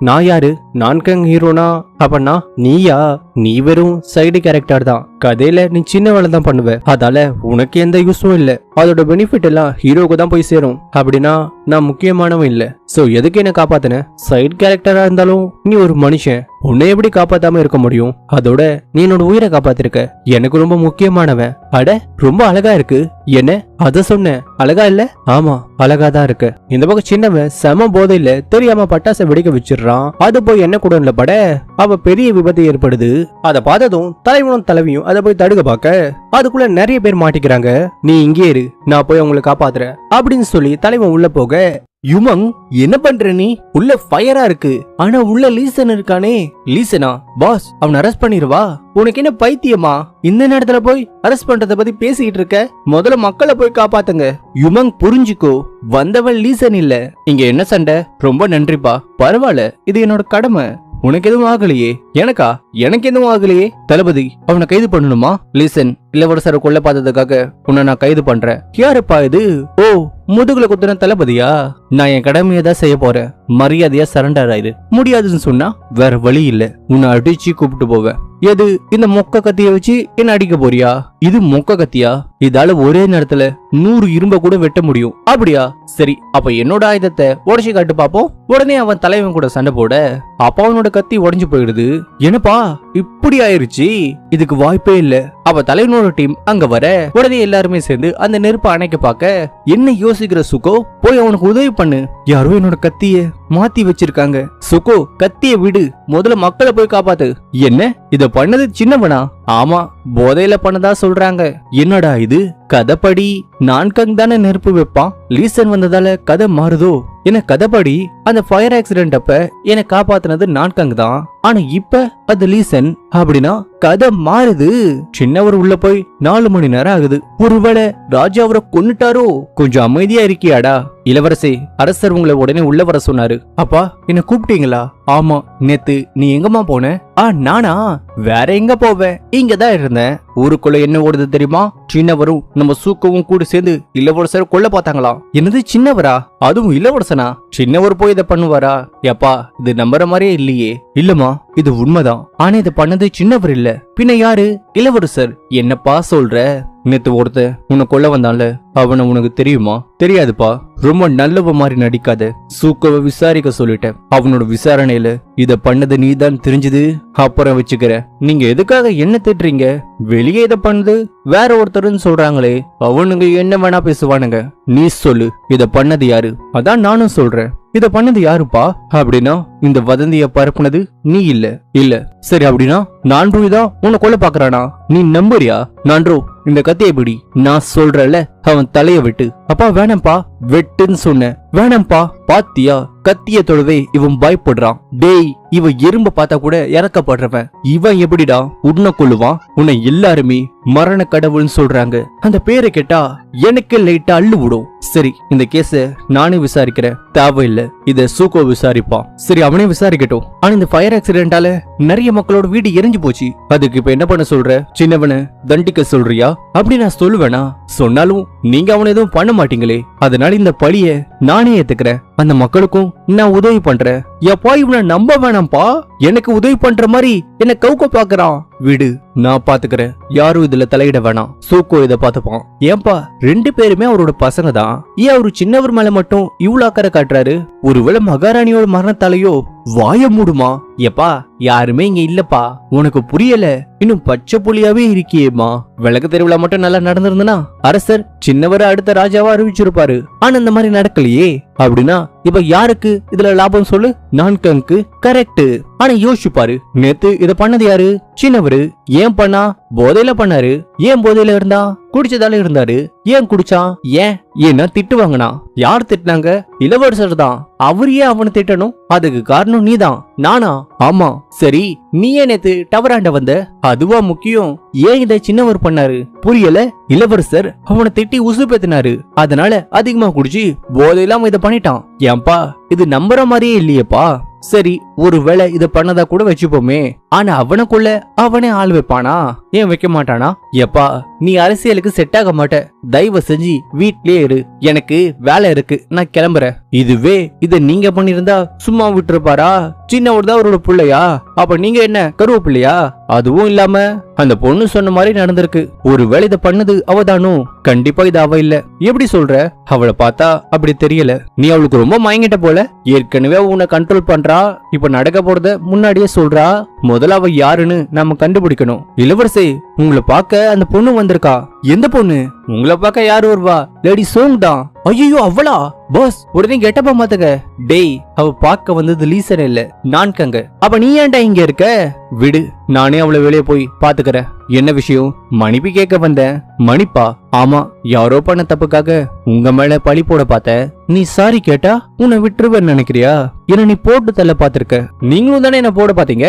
நான் யாரு? நான்கங் ஹீரோனா? அப்பன்னா நீயா? நீ வெறும் சைடு கேரக்டர் தான். கதையில நீ சின்ன வேலை தான் பண்ணுவ. அதால உனக்கு எந்த யூஸும் இல்ல. அதோட பெனிஃபிட் எல்லாம் ஹீரோக்கு தான் போய் சேரும். அப்படின்னா நான் முக்கியமானவன் இல்ல. சோ எதுக்கு என்ன காப்பாத்தின? சைடு கேரக்டரா இருந்தாலும் நீ ஒரு மனுஷன். உன்னை எப்படி காப்பாத்தாம இருக்க முடியும்? அதோட நீ என்னோட உயிரை காப்பாத்திருக்க. எனக்கு ரொம்ப முக்கியமானவன். அட, ரொம்ப அழகா இருக்கு. என்ன அத சொன்ன? அழகா இல்ல? ஆமா, அழகாதான் இருக்கு. இந்த பக்கம் சின்னவன் செம போதையில தெரியாம பட்டாசை வெடிக்க வச்சிடறான். அது போய் என்ன கூட இல்ல பட அவ பெரிய விபத்து ஏற்படுது. அத பார்த்ததும் தலைவனும் தலைவியும் அதை போய் தடுக்க பார்க்க அதுக்குள்ள நிறைய பேர் மாட்டிக்கிறாங்க. நீ இங்கே இரு, நான் போய் அவங்களை காப்பாத்துறேன் அப்படின்னு சொல்லி தலைவன் உள்ள போக, யுமங், என்ன பண்ற நீ? உள்ள ஃபயரா இருக்கு, ஆனா உள்ள லீசன் இருக்கானே. லீசனா? பாஸ், அவன் அரெஸ்ட் பண்ணிருவா. உனக்கு என்ன பைத்தியமா? இந்த நேரத்துல போய் அரெஸ்ட் பண்றத பத்தி பேசிட்டு இருக்க? முதல்ல மக்களை போய் காப்பாத்துங்க. யுமங், புரிஞ்சுக்கோ, வந்தவன் லீசன் இல்ல. இங்க என்ன சண்டை? ரொம்ப நன்றிப்பா. பரவாயில்ல, இது என்னோட கடமை. உனக்கு எதுவும் ஆகலையே. எனக்கா? எனக்கு எதுவும் ஆகலையே. தளபதி, அவனை கைது பண்ணணுமா? லீசன், இளவரசரை கொல்ல பார்த்ததுக்காக உன்னை நான் கைது பண்றேன். யாருப்பா இது? ஓ, முதுகுல குத்துன தளபதியா? நான் என் கடமையை தான் செய்ய போறேன். மரியாதையா சரண்டர் ஆயிரு. முடியாதுன்னு சொன்னா வேற வழி இல்ல. உன்னை அடிச்சு கூப்பிட்டு போவேன். எது, இந்த மொக்க கத்திய வச்சு என்ன அடிக்க போறியா? இது மொக்க கத்தியா? இதால ஒரே நேரத்துல 100 இரும்ப கூட வெட்ட முடியும். அப்படியா? சரி, அப்ப என்னோட ஆயுதத்தை உடச்சி காட்டு பாப்போம். உடனே அவன் தலைவன் கூட சண்டை போட அப்ப அவனோட கத்தி உடஞ்சு போயிடுது. என்னப்பா இப்படி ஆயிருச்சு? இதுக்கு வாய்ப்பே இல்ல. அப்ப தலைவனோட டீம் அங்க வர உடனே எல்லாருமே சேர்ந்து அந்த நெருப்பை அணைக்க பாக்க, என்ன யோசிக்கிற சுகோ? போய் அவனுக்கு உதவி பண்ணு. யாரோ என்னோட கத்திய மாத்தி வச்சிருக்காங்க. சுகோ, கத்திய விடு. முதல்ல மக்களை போய் காப்பாத்து. என்ன இத பண்ணது சின்னவனா? ஆமா, போதையில பண்ணதா சொல்றாங்க. என்னடா இது? கதைப்படி நான்கங் தானே நெருப்பு வைப்பான். லீசன் வந்ததால கதை மாறுதோ? என்ன கதைப்படி அந்த ஃபயர் ஆக்சிடென்ட் அப்ப என்ன காப்பாத்தினது நான்கங் தான். ஆனா இப்ப அது லீசன் அப்படின்னா கதை மாறுது. சின்னவர் உள்ள போய் 4 மணி நேரம் ஆகுது. ஒருவேளை ராஜா அவரை கொன்னுட்டாரோ? கொஞ்சம் அமைதியா இருக்கியாடா? இளவரசே, அரசர் உங்களை உடனே உள்ள வர சொன்னாரு. அப்பா, என்ன கூப்பிட்டீங்களா? ஆமா. நேத்து நீ எங்கம்மா போன? நானா? வேற எங்க போவேன், இங்கதான் இருந்தேன். ஊருக்குள்ள என்ன ஓடுது தெரியுமா? சின்னவரும் நம்ம சூக்கவும் கூட சேர்ந்து இளவரசர் கொல்ல பார்த்தாங்களாம். என்னது, சின்னவரா? அதுவும் இளவரசனா? சின்னவர் போய் இதை பண்ணுவாரா? எப்பா, இது நம்புற மாதிரியே இல்லையே. இல்லம்மா, இது உண்மைதான். ஆனா இதை பண்ணது சின்னவர் இல்ல, பின்ன யாரு? இளவரசர். என்னப்பா சொல்ற? நேத்து ஒருத்த உன்னை கொல்ல வந்தான்ல, அவனை உனக்கு தெரியுமா? தெரியாதுப்பா. ரொம்ப நல்லவ மாதிரி நடிக்காத. சூக்கவை விசாரிக்க சொல்லிட்டேன். அவனோட விசாரணையில இத பண்ணது நீதான் தெரிஞ்சது. அப்புறம் வச்சுக்கிற. நீங்க எதுக்காக என்ன திட்டுறீங்க? வெளியே இத பண்ணது வேற ஒருத்தருன்னு சொல்றாங்களே, அவனுங்க என்ன வேணா பேசுவானுங்க. நீ சொல்லு, இத பண்ணது யாரு? அதான் நானும் சொல்றேன். இத பண்ணது யாருப்பா? அப்படின்னா இந்த வதந்திய பரப்புனது நீ இல்ல. இல்ல. சரி, அப்படின்னா நான்கு தான் உன்னை கொல்ல பாக்குறானா? நீ நம்புறியா? நான்கு, இந்த கத்தியை பிடி. நான் சொல்றல, அவன் தலைய வெட்டு. அப்பா வேணாம்பா. வெட்டுன்னு சொன்ன. வேணாம்பா. பாத்தியா, கத்திய தொடுவே இவன் பயப்படுறான். டேய், இவன் எறும்ப பார்த்தா கூட இறக்கப்படுறவன். இவன் எப்படிடா உன்னை கொல்லுவான்? உன்னை எல்லாருமே மரண கடவுள்னு சொல்றாங்க. அந்த பேரை கேட்டா எனக்கு லைட்டா அள்ளு விடும். சரி, இந்த கேஸ நானே விசாரிக்கிறேன். தேவையில்ல, இத சூக்கோ விசாரிப்பான். சரி, அவனே விசாரிக்கட்டும். ஆனா இந்த ஃபயர் ஆக்சிடென்டால நிறைய மக்களோட வீடு எரிஞ்சு போச்சு. அதுக்கு இப்ப என்ன பண்ண சொல்ற? சின்னவனை தண்டிக்க சொல்றியா? அப்படி நான் சொல்லுவேனா? சொன்னாலும் நீங்க அவனை எதுவும் பண்ண மாட்டீங்களே. அதனால இந்த பழிய நானே ஏத்துக்கிறேன். அந்த மக்களுக்கும் நான் உதவி பண்றேன். எப்பா, இவனை நம்ப வேணாம்பா. எனக்கு உதவி பண்ற மாதிரி என்ன கவுக்க பாக்குறான். விடு, நான் பாத்துக்கிறேன். யாரும் இதுல தலையிட வேணாம். சூக்கோ இத பாத்துப்பான். ஏன்பா, 2 பேருமே அவரோட பசங்க தான். ஏன் அவரு சின்னவர் மேல மட்டும் இவ்வளவு அக்கறை காட்டுறாரு? ஒருவேளை மகாராணியோட மரணத்தாலேயோ? வாய மூடுமா. எப்பா, யாருமே இங்க இல்லப்பா. உனக்கு புரியல? இன்னும் பச்சை புலியாவே இருக்கியேமா. விளக்கு தெருவுல மட்டும் நல்லா நடந்திருந்தனா அரசர் சின்னவரை அடுத்த ராஜாவா அறிவிச்சிருப்பாரு. ஆனா இந்த மாதிரி நடக்கலையே. அப்படின்னா இப்ப யாருக்கு இதுல லாபம் சொல்லு? நான்கங்கு. கரெக்ட். ஆனா யோசிச்சு பாரு, நேத்து இத பண்ணது யாரு? சின்னவரு. ஏன் பண்ணா? போதையில பண்ணாரு. ஏன் போதையில இருந்தா? குடிச்சதால இருந்தாரு. ஏன் குடிச்சான்? ஏன்னா திட்டு வாங்கினா. யார் திட்டினாங்க? இளவரசர் தான். அவர் ஏன் அவனை திட்டணும்? அதுக்கு காரணம் நீதான். நானா? ஆமா. சரி, நீ ஏன் நேத்து டவராண்ட வந்த? அதுவா முக்கியம்? ஏன் இதை சின்னவர் பண்ணாரு? புரியல. இளவரசர் அவனை திட்டி உசு பேத்தினாரு. அதனால அதிகமா குடிச்சு போதையில்லாம இத பண்ணிட்டான். ஏன்பா, இது நம்புற மாதிரியே இல்லையேப்பா. சரி, ஒருவேளை இத பண்ணதா கூட வச்சுப்போமே. ஆனா அவனுக்குள்ள அவனே ஆள் வைப்பானா? ஏன் வைக்க மாட்டானா? எப்பா, நீ அரசியலுக்கு செட் ஆக மாட்ட. தயவு செஞ்சு வீட்லயே இரு. எனக்கு வேலை இருக்கு, நான் கிளம்புறேன். இதுவே இத நீங்க பண்ணிருந்தா சும்மா விட்டுருப்பாரா? சின்னவர் தான் அவரோட பிள்ளையா? அப்ப நீங்க என்ன கருவ பிள்ளையா? அதுவும் இல்லாம அந்த பொண்ணு சொன்ன மாதிரி நடந்திருக்கு. ஒருவேளை இத பண்ணது அவதானோ? கண்டிப்பா இது அவ இல்ல. எப்படி சொல்ற? அவளை பார்த்தா அப்படி தெரியல. நீ அவளுக்கு ரொம்ப மயங்கிட்ட போல. ஏற்கனவே உன்னை கண்ட்ரோல் பண்றா. இப்ப நடக்க போறத முன்னாடியே சொல்றா. முதல்ல அவ யாருன்னு நாம கண்டுபிடிக்கணும். இளவரசே, உங்களை பார்க்க அந்த பொண்ணு வந்திருக்கா. எந்த பொண்ணு? உங்களை பார்க்க யாரு வருவா? லேடி சோங் தான். ஐயோ, அவளா? பாஸ், உடனே கெட்டப்பா மாத்துக்க. டேய், அவ பார்க்க வந்தது லீசன் இல்ல, நான்கங்க. அப்ப நீ ஏன்டா இங்க இருக்க? விடு, நானே அவளை வெளியே போய் பாத்துக்கிறேன். என்ன விஷயம்? மன்னிப்பு கேட்க வந்தேன். மன்னிப்பா? ஆமா, யாரோ பண்ண தப்புக்காக உங்க மேல பழி போட பார்த்த. நீ சாரி கேட்டா உன்னை விட்டுருவேன்னு நினைக்கிறியா? என்ன நீ போட்டு தள்ள பாத்திருக்க. நீங்களும் தானே என்ன போட பாத்தீங்க.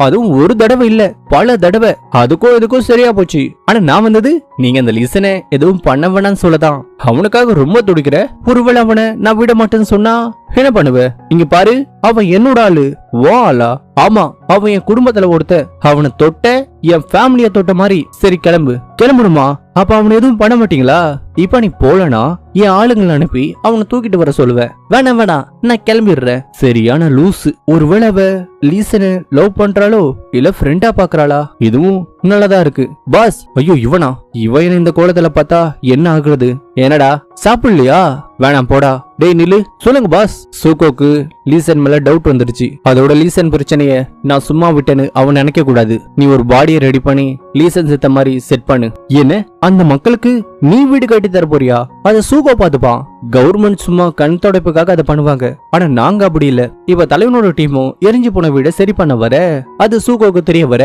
அதுவும் ஒரு தடவை இல்ல, பல தடவை. அதுக்கும் இதுக்கும் சரியா போச்சு. ஆனா நான் வந்தது நீங்க அந்த லீசனை எதுவும் பண்ண வேணான்னு சொல்லதான். அவனுக்காக ரொம்ப துடிக்கிற. ஒருவேளை அவனை நான் விட மாட்டேன்னு சொன்னா என்ன பண்ணுவ? இங்க பாரு, அவன் என்னோட ஆளு. வா ஆளா? ஆமா, அவன் என் குடும்பத்துல ஒருத்த. அவனை தொட்ட என் ஃபேமிலிய தொட்ட மாதிரி. சரி, கிளம்பு. கிளம்பணுமா? அப்ப அவனை எதுவும் பண்ண மாட்டீங்களா? இப்ப நீ போலனா என் ஆளுங்களை அனுப்பி அவனை தூக்கிட்டு வர சொல்லுவேன். வேணாம் வேணாம், நான் கிளம்பிடுறேன். சரியான லூசு. ஒருவேளை அவ லீசனை லவ் பண்றாளோ இல்ல ஃப்ரெண்டா பாக்குறாளா? இதுவும் நல்லதா இருக்கு. பாஸ், ஐயோ இவனா? இவன் இந்த கோலத்துல பார்த்தா என்ன ஆகுறது? என்னடா சாப்பிடலையா? வேணாம் போடா. டேய் நில்லு. சொல்லுங்க பாஸ். சூக்கோக்கு லீசன் மேல டவுட் வந்துருச்சு. அதோட லீசன் பிரச்சனைய நான் சும்மா விட்டேன்னு அவன் நினைக்க கூடாது. நீ ஒரு பாடியை ரெடி பண்ணி லீசன் செத்த மாதிரி செட் பண்ணு. என்ன, அந்த மக்களுக்கு நீ வீடு கட்டி தர போறியா? அதை சூகோ பாத்துப்பான். கவர்மெண்ட் சும்மா கண் துடைப்புக்காக அதை பண்ணுவாங்க. ஆனா நாங்க அப்படி இல்ல. இப்ப தலைவனோட டீமும் எரிஞ்சு போன வீட சரி பண்ண வர அது சூகோக்கு தெரிய வர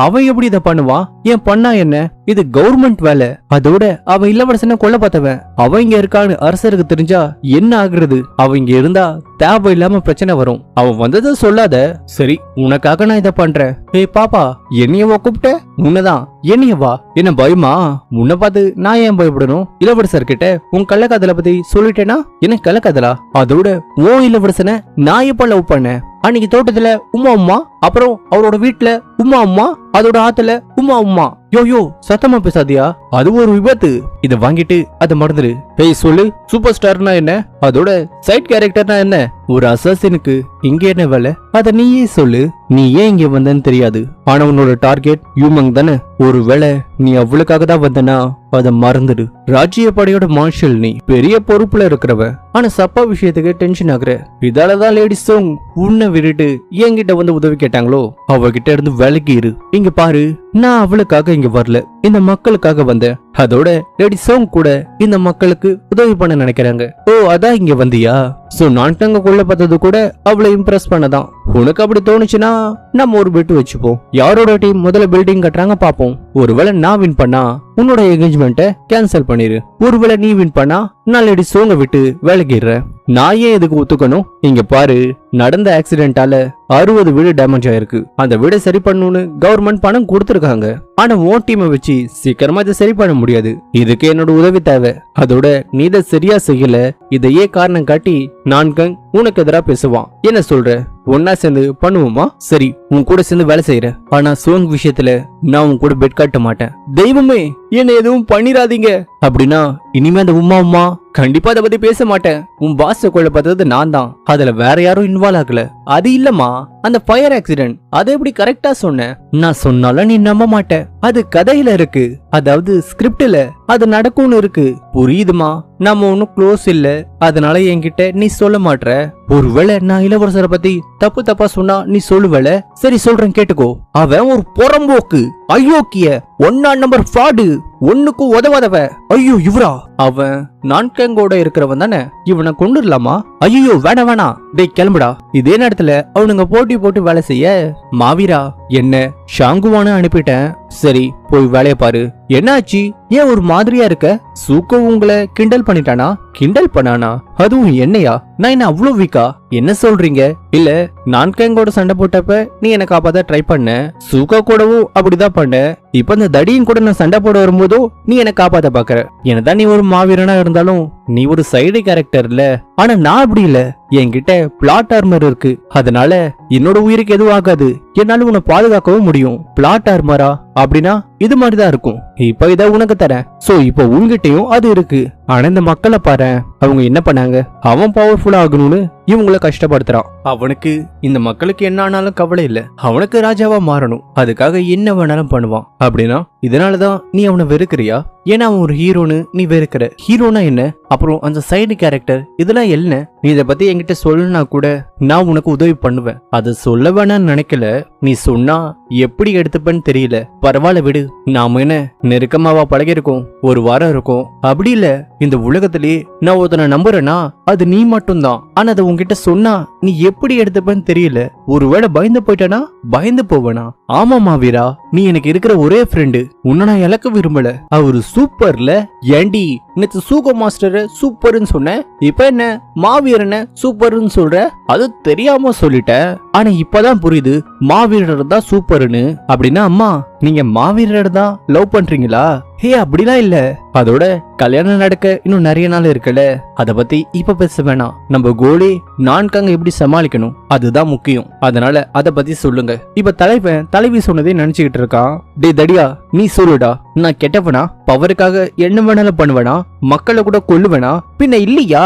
அவன் எப்படி இதை பண்ணுவான்? ஏன் பண்ணா என்ன? இது கவர்மெண்ட் வேலை. அதோட அவன் இளவரசனை கொல்ல பார்த்தவன். அவன் இங்க இருக்கான்னு அரசருக்கு தெரிஞ்சா என்ன ஆகுறது? அவன் இங்க இருந்தா தேவையில்லாம பிரச்சனை வரும். அவன் வந்ததை சொல்லாத. சரி, உனக்காக நான் இதை பண்றேன். ஏய் பாப்பா, என்னையவா கூப்பிட்ட? உன்னதான். என்னையவா? என்ன பயமா? உன்னை பார்த்து நான் ஏன் பயப்படணும்? இளவரசர் கிட்ட உன் கள்ளக்காதலை பத்தி சொல்லிட்டேனா? என்ன கள்ளக்காதலா? அதோட உன் இளவரசனை நான் எப்ப லவ் பண்ணேன்? அன்னைக்கு தோட்டத்துல உமா உமா, அப்புறம் அவரோட வீட்டுல உமா உமா, அதோட ஆத்துல உமா உமா. யோ சத்தமா பேசாதியா, அது ஒரு விபத்து. இத வாங்கிட்டு அதை மறந்துடு. ஏய் சொல்லு, சூப்பர் ஸ்டார்னா என்ன? அதோட சைட் கேரக்டர்னா என்ன? ஒரு அசாசினுக்கு இங்க என்ன வேலை? அத நீயே சொல்லு. நீ ஏன் இங்க வந்தன்னு தெரியாது. ஆனா உன்னோட டார்கெட் யூமங் தானே. ஒருவேளை நீ அவளுக்காக தான் வந்தனா அத மறந்துடு. ராஜ்ய படையோட மார்ஷல், நீ பெரிய பொறுப்புல இருக்கிறவ. ஆனா சப்பா விஷயத்துக்கு டென்ஷன் ஆகுற. இதாலதான் லேடி சோங் உன்னை விட்டுட்டு என்கிட்ட வந்து உதவி கேட்டாங்களோ. அவகிட்ட இருந்து விலகி இரு. இங்க பாரு, நான் அவளுக்காக இங்க வரல, இந்த மக்களுக்காக வந்தேன். அதோட லேடி சோங் கூட இந்த மக்களுக்கு உதவி பண்ண நினைக்கிறாங்க. ஓ, அதான் இங்க வந்தியா? சோ நான் தங்க கொள்ள பார்த்தது கூட அவளை இம்ப்ரெஸ் பண்ணதான். உனக்கு அப்படி தோணுச்சுன்னா நம்ம ஒரு பெட் வச்சுப்போம். யாரோட டீம் முதல்ல பில்டிங் கட்டுறாங்க பாப்போம். ஒருவேளை நான் வின் பண்ணா உன்னோட என்கேஜ்மெண்ட்டை கேன்சல் பண்ணிரு. ஒருவேளை நீ வின் பண்ணா நான் லேடி சோங்க விட்டு விலகிடுறேன். நான் ஏன் இதுக்கு ஒத்துக்கணும்? இங்க பாரு, நடந்த ஆக்சிடென்டால 60 வீடு டேமேஜ் ஆயிருக்கு. அந்த வீடை சரி பண்ணணும்னு கவர்மெண்ட் பணம் கொடுத்திருக்காங்க. ஆனா உன் டீமை வச்சு சீக்கிரமா இதை சரி பண்ண முடியாது. இதுக்கு என்னோட உதவி தேவை. அதோட நீ இதை சரியா செய்யல, இதையே காரணம் காட்டி நான்கங் உனக்கு எதிராக பேசுவான். என்ன சொல்ற? ஒன்னா சேர்ந்து பண்ணுவோமா? சரி, உன் கூட சேர்ந்து வேலை செய்யற. ஆனா சோங் விஷயத்துல நான் உன் கூட பெட் காட்ட மாட்டேன். தெய்வமே, என்ன எதுவும் பண்ணிராதீங்க. அப்படின்னா இனிமே அந்த உமா உமா கண்டிப்பா அதை பத்தி பேச மாட்டேன். உன் பாஸ கொள்ள பார்த்தது நான் தான். அதுல வேற யாரும் இன்வால்வ் ஆகல. அது இல்லம்மா, அந்த ஃபயர் ஆக்சிடென்ட் அதை எப்படி கரெக்டா சொன்ன? நான் சொன்னாலும் நீ நம்ப மாட்டேன். அது கதையில இருக்கு, அதாவது ஸ்கிரிப்ட்ல அது நடக்கும்னு இருக்கு. புரியுதுமா? நம்ம ஒன்னும் க்ளோஸ் இல்ல, அதனால என்கிட்ட நீ சொல்ல மாட்ற. ஒருவேளை நான் இளவரசரை பத்தி தப்பா சொன்னா நீ சொல்லுவல. சரி சொல்றேன் கேட்டுக்கோ. அவன் ஒரு புறம்போக்கு, அயோக்கிய, 1 நம்பர் ஃப்ராடு, ஒண்ணுக்கும் உதவாதவ. ஐயோ இவரா? அவன் நான்கங்கோட இருக்கிறவன் தானே. இவனை கொண்டுடலாமா? ஐயோ வேணாம். டேய் கிளம்புடா. இதே நேரத்துல அவனுங்க போட்டு வேலை செய்ய, மாவீரா என்ன ஷாங்குவானு அனுப்பிட்டேன். சரி போய் வேலைய பாரு. என்னாச்சு? ஏன் ஒரு மாதிரியா இருக்க? சூக்கோ உங்களை கிண்டல் பண்ணிட்டானா? கிண்டல் பண்ணானா? அதுவும் என்னையா? நான் என்ன அவ்வளவு வீக்கா? என்ன சொல்றீங்க? இல்ல, நான்கங்கோட சண்டை போட்டப்ப நீ என்ன காப்பாத்த ட்ரை பண்ண. சூக்கா கூடவும் அப்படிதான் பண்ண. இப்ப இந்த தடியின் கூட நான் சண்டை போட வரும்போதோ நீ என்ன காப்பாத்த பாக்குற. என்னதான் நீ ஒரு மாவீரனா இருந்தாலும் நீ ஒரு சைடு கேரக்டர் இல்ல. ஆனா நான் அப்படி இல்ல. என்கிட்ட பிளாட் ஆர்மர் இருக்கு. அதனால என்னோட உயிருக்கு எதுவும் ஆகாது. என்னால உன்னை பாதுகாக்கவும் முடியும். பிளாட் ஆர்மரா? அப்படின்னா இது மாதிரிதான் இருக்கும். இப்ப இத உனக்கு தரேன். சோ இப்ப உன்கிட்டயும் அது இருக்கு. ஆனா இந்த மக்களை பாரு, அவங்க என்ன பண்ணாங்க? அவன் பவர்ஃபுல்லா ஆகணும்னு இவங்களை கஷ்டப்படுத்துறான். அவனுக்கு இந்த மக்களுக்கு என்ன ஆனாலும் கவலை இல்ல. அவனுக்கு ராஜாவா மாறணும். அதுக்காக என்ன வேணாலும் பண்ணுவான். அப்படின்னா இதனாலதான் நீ அவனை வெறுக்கிறியா? ஏன்னா அவன் ஒரு ஹீரோன்னு நீ வெறுக்கிற. ஹீரோனா என்ன? அப்புறம் அந்த சைடு கேரக்டர் இதெல்லாம் என்ன? நீ இத பத்தி என்கிட்ட சொல்லனா கூட நான் உனக்கு உதவி பண்ணுவேன். அதை சொல்ல வேணான்னு நினைக்கல. நீ சொன்னா எப்படி எடுத்துப்பேன்னு தெரியல. பரவாயில்ல விடு. நாம என்ன நெருக்கமாவா பழகி இருக்கோம்? ஒரு வாரம் இருக்கும். அப்படி இல்ல, இந்த உலகத்திலேயே நான் ஒருத்தனை நம்புறேன்னா அது நீ மட்டும்தான். ஆனா அதை உன்கிட்ட சொன்னா நீ எப்படி எடுத்துப்பேன்னு தெரியல. ஒருவேளை பயந்து போயிட்டனா? பயந்து போவனா? ஆமா மாவீரா, நீ எனக்கு இருக்கிற ஒரே ஃப்ரெண்டு. உன்னை நான் இழக்க விரும்பல. அவரு சூப்பர்ல. ஏண்டி நேத்து சூகோ மாஸ்டர் சூப்பர்னு சொன்ன, இப்ப என்ன மாவீரனை சூப்பர்னு சொல்ற? அது தெரியாம சொல்லிட்ட. ஆனா இப்பதான் புரியுது மாவீரர் தான் சூப்பர்னு. அப்படின்னா அம்மா நீங்க மாவீரர் தான் லவ் பண்றீங்களா? ஹே அப்படிலாம் இல்ல. அதோட கல்யாணம் நடக்க இன்னும் நிறைய நாள் இருக்குல்ல, அத பத்தி இப்ப பேச வேணாம். நம்ம கோலி நான்காங்க எப்படி சமாளிக்கணும் அதுதான் முக்கியம். அதனால அத பத்தி சொல்லுங்க. இப்ப தலைவன் தலைவி சொன்னதே நினைச்சுக்கிட்டு இருக்கான். டே தடியா, நீ சொல்லுடா. நான் கெட்டவனா? பவருக்காக என்ன வேணாலும் பண்ணுவேனா? மக்களை கூட கொல்லுவேனா? பின்ன இல்லையா?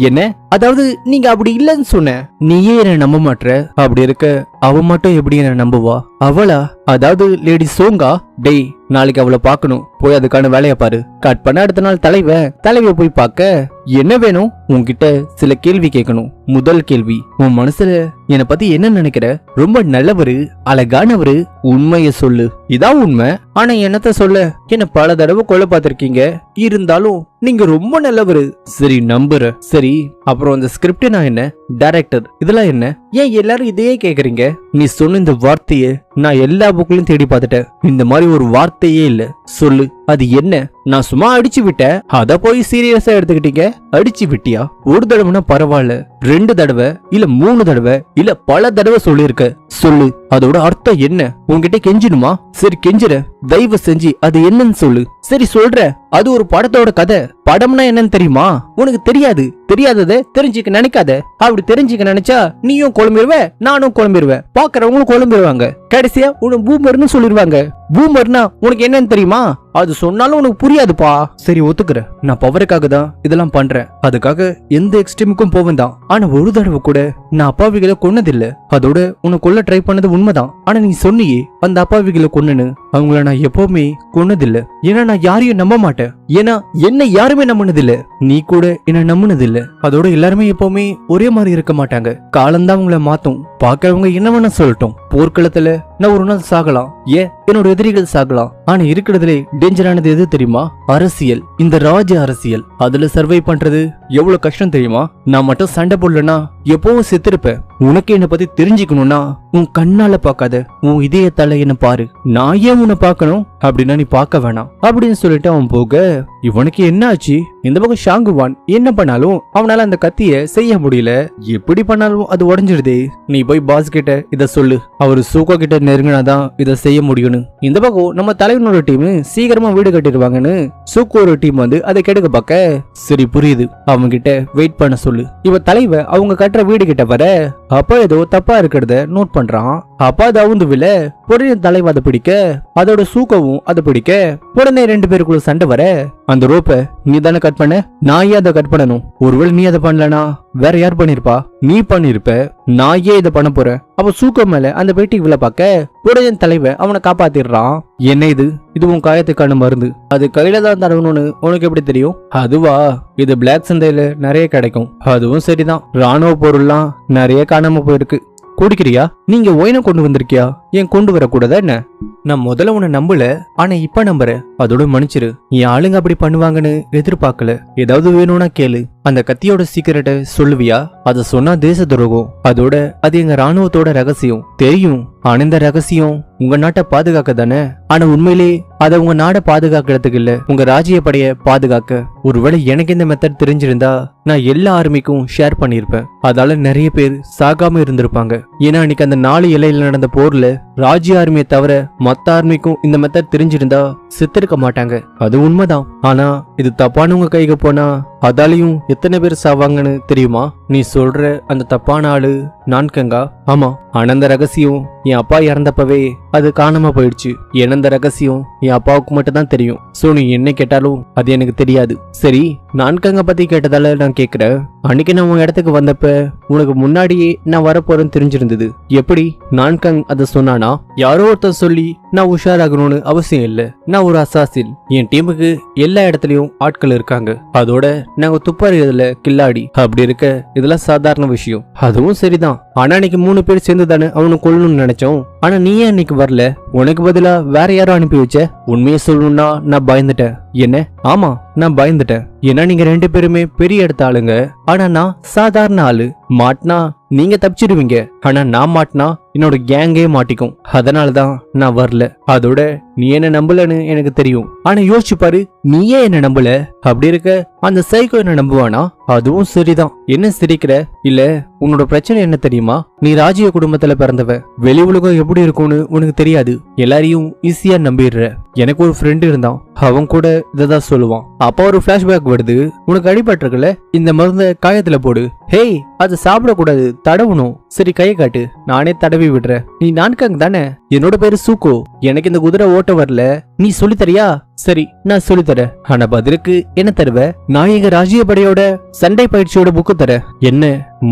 என்ன? அதாவது நீங்க அப்படி இல்லன்னு சொன்ன. நீயே என்ன நம்ப மாட்ற. அப்படி இருக்க அவ மட்டும் எப்படி என்ன நம்புவா? அவளா? அதாவது லேடி சோங்கா? டேய், நாளைக்கு அவளை பார்க்கணும், போய் அதுக்கான வேலையை பாரு. கட் பண்ண அடுத்த நாள் தலைவிய போய் பார்க்க, என்ன வேணும்? உன்கிட்ட சில கேள்வி கேட்கணும். முதல் கேள்வி, உன் மனசுல என்னை பத்தி என்ன நினைக்கிற? ரொம்ப நல்லவரு, அழகானவரு, உண்மைய சொல்லு. இதான் உண்மை. ஆனா என்னத்த சொல்ல, என்ன பல தடவை கொலை பார்த்திருக்கீங்க, இருந்தாலும் நீங்க ரொம்ப நல்லவரு. சரி, நம்புற. சரி, அப்புறம் அந்த ஸ்கிரிப்ட் நான் என்ன, டைரக்டர், இதெல்லாம் என்ன? ஏன் எல்லாரும் இதையே கேக்குறீங்க? நீ சொன்ன இந்த வார்த்தையை நான் எல்லா புக்லயும் தேடி பார்த்துட்டேன். இந்த மாதிரி ஒரு வார்த்தையே இல்ல. சொல்லு, அது என்ன? நான் சும்மா அடிச்சு விட்டேன், அத போய் சீரியஸா எடுத்துக்கிட்டீங்க. அடிச்சு விட்டியா? ஒரு தடவைனா பரவாயில்ல, 2 தடவை இல்ல 3 தடவை இல்ல பல தடவை சொல்லிருக்க. சொல்லு, அதோட அர்த்தம் என்ன? உன்கிட்ட கெஞ்சணுமா? சரி கெஞ்சுற, தயவு செஞ்சு அது என்னன்னு சொல்லு. சரி சொல்ற, அது ஒரு படத்தோட கதை. படம்னா என்னன்னு தெரியுமா? உனக்கு தெரியாது. தெரியாததை தெரிஞ்சுக்க நினைக்காத. அப்படி தெரிஞ்சுக்க நினைச்சா நீயும் குழம்பிடுவ, நானும் குழம்பிடுவேன், பாக்குறவங்களும் குழம்பிடுவாங்க. கடைசியா உனக்கு பூமர்னு சொல்லிடுவாங்க. பூமர்னா உனக்கு என்னன்னு தெரியுமா? அது சொன்னாலும் உனக்கு புரியாதுப்பா. சரி ஒத்துக்கிறேன், நான் பவருக்காக தான் இதெல்லாம் பண்றேன், அதுக்காக எந்த எக்ஸ்ட்ரீமுக்கும் போவேன் தான். ஆனா ஒரு தடவை கூட நான் அப்பாவிகளை கொன்னதில்ல. அதோட உனக்கு கொல்ல ட்ரை பண்ணது உண்மைதான். ஆனா நீ சொன்னியே அந்த அப்பாவிகளை கொன்னுன்னு, அவங்கள நான் எப்பவுமே கொன்னதில்ல. ஏன்னா நான் யாரையும் நம்ப மாட்டேன். ஏன்னா என்ன யாருமே நம்பினதில்ல. நீ கூட என்ன நம்பினதில்ல. அதோட எல்லாருமே எப்பவுமே ஒரே மாதிரி இருக்க மாட்டாங்க. காலம்தான் அவங்கள மாத்தும். பாக்கிறவங்க என்ன வேணா சொல்லட்டும். போர்க்களத்துல நான் ஒரு நாள் சாகலாம், ஏன் என்னோட எதிரிகள் சாகலாம். ஆனா இருக்கிறதுலே டேஞ்சரானது எது தெரியுமா? அரசியல். இந்த ராஜ அரசியல். அதுல சர்வை பண்றது எவ்வளவு கஷ்டம் தெரியுமா? நான் மட்டும் சண்டை போடலன்னா எப்பவும் செத்துருப்பேன். உனக்கு என்ன பத்தி தெரிஞ்சுக்கணும்னா உன் கண்ணால பாக்காத, உன் இதயத்தால என்ன பாரு. நான் ஏன் உன்னை பாக்கணும்? அப்படின்னா நீ பார்க்க வேணாம் அப்படின்னு சொல்லிட்டு அவன் போக, இவனுக்கு என்ன ஆச்சு? இந்த பக்கம் ஷாங்குவான் என்ன பண்ணாலும் அவனால அந்த கத்திய செய்ய முடியல. எப்படி பண்ணாலும் அது உடஞ்சிருதே. நீ போய் பாஸ் கிட்ட இத சொல்லு, அவரு சூக்கா கிட்ட நெருங்கினாதான் இத செய்ய முடியும்னு. இந்த பக்கம் நம்ம தலைவனோட டீம் சீக்கிரமா வீடு கட்டிடுவாங்கன்னு சூக்கோட டீம் வந்து அதை கெடுக்க பார்க்க, சரி புரியுது, அவங்க கிட்ட வெயிட் பண்ண சொல்லு. இவ தலைவ அவங்க கட்டுற வீடு கிட்ட வர, அப்ப ஏதோ தப்பா இருக்கிறத நோட் பண்றான். அப்ப அது அவுந்து விழ, உடனே தலைவ அதை பிடிக்க, அதோட சூக்கவும் அதை பிடிக்க, உடனே 2 பேருக்குள்ள சண்டை வர, அந்த ரோப்ப நீ தானே கட் பண்ண, நான் ஏன் அதை கட் பண்ணணும்? ஒருவேளை நீ அதை பண்ணலனா வேற யார் பண்ணிருப்பா? நீ பண்ணிருப்ப, நான் ஏன் இதை பண்ண போறேன்? அப்ப சூக்கம் மேல அந்த பெட்டி விழ பார்க்க, உடனே தலைவ அவனை காப்பாத்திடுறான். என்ன இது? இது உன் காயத்துக்கான மருந்து. அது கையில தான் தடவணும்னு உனக்கு எப்படி தெரியும்? அதுவா, இது பிளாக் சந்தையில நிறைய கிடைக்கும். அதுவும் சரிதான், ராணுவ பொருள்லாம் நிறைய காணாம போயிருக்கு. குடிக்கிறியா? நீங்க ஒயினை கொண்டு வந்திருக்கியா? ஏன் கொண்டு வரக்கூடாதா என்ன? நான் முதல்ல உன்னை நம்பல, ஆனா இப்ப நம்புற. அதோட மன்னிச்சிரு. என் ஆளுங்க அப்படி பண்ணுவாங்கன்னு எதிர்பார்க்கல. ஏதாவது வேணும்னா கேளு. அந்த கத்தியோட சீக்கிரட்டை சொல்லுவியா? அத சொன்னா தேச துரோகம். அதோட அது எங்க ராணுவத்தோட ரகசியம். தெரியும், ஆனா இந்த ரகசியம் உங்க நாட்டை பாதுகாக்க தானே. ஆனா உண்மையிலே அத உங்க நாடை பாதுகாக்கிறதுக்கு இல்ல, உங்க ராஜ்ய படைய பாதுகாக்க. ஒருவேளை எனக்கு இந்த மெத்தட் தெரிஞ்சிருந்தா நான் எல்லா ஆர்மிக்கும் ஷேர் பண்ணிருப்பேன். அதால நிறைய பேர் சாகாம இருந்திருப்பாங்க. ஏன்னா அன்னைக்கு அந்த 4 இலையில நடந்த போர்ல ராஜ்ய ஆர்மியை தவிர மத்த ஆர்மிக்கும் இந்த மெத்தட் தெரிஞ்சிருந்தா செத்திருக்க மாட்டாங்க. அது உண்மைதான். ஆனா இது தப்பானவங்க கைக்கு போனா அதாலையும் எத்தனை பேர் சாவாங்கன்னு தெரியுமா? நீ சொல்ற அந்த தப்பான ஆளு நான்கங்கா? ஆமா, ஆனா அந்த ரகசியம் என் அப்பா இறந்தப்பவே அது காணாம போயிடுச்சு. ஏன்னா அந்த ரகசியம் என் அப்பாவுக்கு மட்டும் தான் தெரியும். சோ நீ என்ன கேட்டாலும் அது எனக்கு தெரியாது. சரி, நான்கங்க பத்தி கேட்டதால நான் கேக்குறேன். அன்னைக்கு நான் உன் இடத்துக்கு வந்தப்ப உனக்கு முன்னாடியே நான் வரப்போறேன்னு தெரிஞ்சிருந்தது. எப்படி நான்கங் அதை சொன்னானா? யாரோ ஒருத்தர் சொல்லி நான் உஷாராகணும்னு அவசியம் இல்ல. நான் ஒரு அசாசின். என் டீமுக்கு எல்லா இடத்துலயும் ஆட்கள் இருக்காங்க. அதோட நாங்க துப்பாரியில கில்லாடி. அப்படி இருக்க இதெல்லாம் சாதாரண விஷயம். அதுவும் சரிதான். ஆனா அன்னைக்கு 3 பேர் சேர்ந்து தானே அவனை கொல்லணும்னு நினைச்சோம். ஆனா நீ ஏன் அன்னைக்கு வரல? உனக்கு பதிலா வேற யாரும் அனுப்பி வச்ச? உண்மையை சொல்லணும்னா நான் பயந்துட்டேன். என்ன? ஆமா, நான் பயந்துட்டேன். ஏன்னா நீங்க 2 பேருமே பெரிய இடத்த ஆளுங்க. ஆனா நான் சாதாரண ஆளு. மாட்டினா நீங்க தப்பிச்சிடுவீங்க, ஆனா நான் மாட்டினா என்னோட கேங்கே மாட்டிக்கும். அதனாலதான் நான் வரல. அதோட நீ என்ன நம்பலன்னு எனக்கு தெரியும். ஆனா யோசிச்சு பாரு, நீயே என்ன நம்பல. அப்படி இருக்க அந்த சைக்கோ என்ன நம்புவானா? அதுவும் சரிதான். என்ன சிரிக்கிற? இல்ல உன்னோட பிரச்சனை என்ன தெரியுமா? நீ ராஜ்ய குடும்பத்துல பிறந்தவ. வெளி உலகம் எப்படி இருக்கும்னு உனக்கு தெரியாது. எல்லாரையும் ஈஸியா நம்பிடுற. எனக்கு ஒரு ஃப்ரெண்ட் இருந்தான், அவன் கூட இததான் சொல்லுவான். அப்ப ஒரு பிளாஷ்பேக் வருது. உனக்கு அடிபட்டிருக்குல, இந்த மருந்த காயத்துல போடு, ஹேய், அது சாப்பிடக்கூடாது, தடவணும். சரி கையை காட்டு, நானே தடவி விடுறேன். நீ நான்காங் தானே? என்னோட பேரு சூக்கோ. எனக்கு இந்த குதிரை ஓட்ட வரல, நீ சொல்லி தரியா? சரி, நான் சொல்லி தரேன். ஆனா பதிலுக்கு என்ன தருவ? நான் எங்க ராஜ்ய படையோட சண்டை பயிற்சியோட புக்கு தரேன். என்ன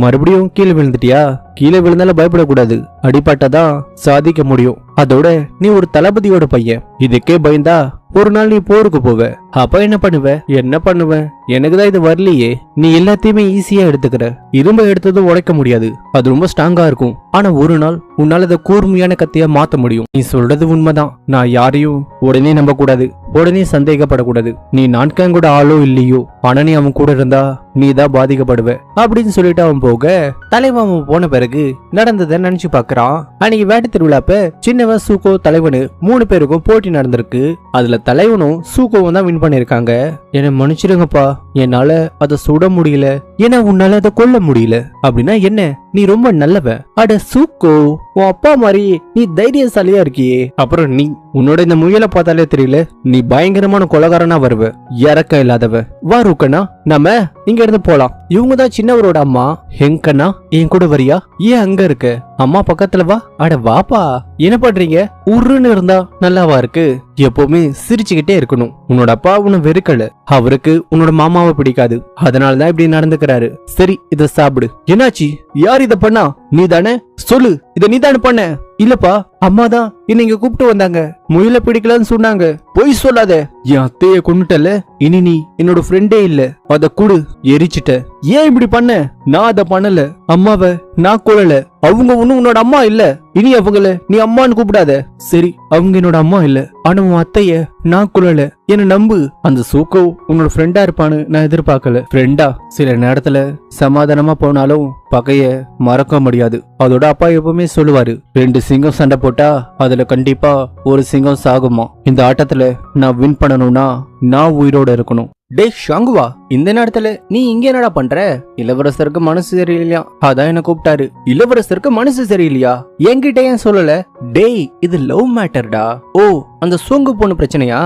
மறுபடியும் கீழே விழுந்துட்டியா? கீழே விழுந்தாலும் பயப்படக்கூடாது, அடிபட்டாதான் சாதிக்க முடியும். அதோட நீ ஒரு தளபதியோட பையன், இதுக்கே பயந்தா ஒரு நாள் நீ போருக்கு போவ. அப்ப என்ன பண்ணுவ? என்ன பண்ணுவேன்? எனக்குதான் இது வரலையே. நீ எல்லாத்தையுமே ஈஸியா எடுத்துக்கிற. இரும்ப எடுத்ததும் உடைக்க முடியாது, அது ரொம்ப ஸ்ட்ராங்கா இருக்கும். ஆனா ஒரு நாள் உன்னால அதை கூர்மையான கத்தியா மாத்த முடியும். நீ சொல்றது உண்மைதான். நான் யாரையும் உடனே நம்ப கூடாது, உடனே சந்தேகப்படக்கூடாது. நீ நான்காங்கூட ஆளோ இல்லையோ, ஆனா நீ அவன் கூட இருந்தா நீ தான் பாதிக்கப்படுவ அப்படின்னு சொல்லிட்டு அவன் போக, தலைவன் போன பிறகு நடந்ததை நினைச்சு பாக்குறான். அன்னைக்கு வேட்டை திருவிழாப்ப சின்னவன் சூக்கோ தலைவனு 3 பேருக்கும் போட்டி நடந்திருக்கு. அதுல தலைவனும் சூக்கோவும் தான் வின் பண்ணிருக்காங்க. என்ன மன்னிச்சிடுங்கப்பா, என்னால அதை சுட முடியல, ஏன்னா உன்னால அதை கொல்ல முடியல. அப்படின்னா என்ன, நீ ரொம்ப நல்லவன். அட சூக்கோ, உன் அப்பா மாதிரி நீ தைரியசாலியா இருக்கியே. அப்புறம் நீ உன்னோட இந்த முயலை பார்த்தாலே தெரியல, நீ பயங்கரமான கொலகாரனா வருவ, இறக்க இல்லாதவ. வா ருக்கனா, நம்ம இங்க இருந்து போலாம். இவங்க தான் சின்னவரோட அம்மா. ஹெங்கண்ணா, என் கூட வரியா? ஏன் அங்க இருக்க? அம்மா பக்கத்துல வா. அட வாப்பா, என்ன பண்றீங்க? உருன்னு இருந்தா நல்லாவா இருக்கு? எப்பவுமே சிரிச்சுக்கிட்டே இருக்கணும். உன்னோட அப்பா உன்னை வெறுக்கல, அவருக்கு உன்னோட மாமாவை பிடிக்காது, அதனாலதான் இப்படி நடந்துக்கிறாரு. சரி, இத சாப்பிடு. என்னாச்சு? யார் இத பண்ணா? நீ தானே? சொல்லு, இத நீ தானே பண்ண? இல்லப்பா, அம்மாதான் என்ன இங்க கூப்பிட்டு வந்தாங்க, முயலை பிடிக்கலன்னு சொன்னாங்க. பொய் சொல்லாத, என் அத்தைய கொண்டுட்டல, இனி நீ என்னோட ஃப்ரெண்டே இல்ல. அத குடு, எரிச்சிட்ட. ஏன் இப்படி பண்ண? நான் அத பண்ணல, அம்மாவை நான் கொல்லல, அவங்க ஒண்ணும் உன்னோட அம்மா இல்ல. இனி அவங்கள நீ அம்மான்னு கூப்பிடாத. சரி, அவங்க என்னோட அம்மா இல்ல, ஆனா உன் அத்தைய நான் கொல்லல, என்ன நம்பு. அந்த சூக்கோ உன்னோட ஃப்ரெண்டா இருப்பான்னு நான் எதிர்பார்க்கல. ஃப்ரெண்டா? சில நேரத்துல சமாதானமா போனாலும் பகைய மறக்க முடியாது. அதோட அப்பா எப்பவுமே சொல்லுவாரு, 2 சிங்கம் சண்டை போட்டா அதுல கண்டிப்பா ஒரு சிங்கம் சாகுமா. இந்த ஆட்டத்துல நான் வின் பண்ணணும்னா நான் உயிரோட இருக்கணும். டே ஷாங்குவா, இந்த நேரத்துல நீ இங்க என்னடா பண்ற? இளவரசருக்கு மனசு சரியில்லையா, அதான் என்ன கூப்பிட்டாரு. இளவரசருக்கு மனசு சரியில்லையா? என்கிட்ட ஏன் சொல்லல? டேய், இது லவ் மேட்டர்டா. ஓ, அந்த சோங்கு பொண்ணு பிரச்சனையா?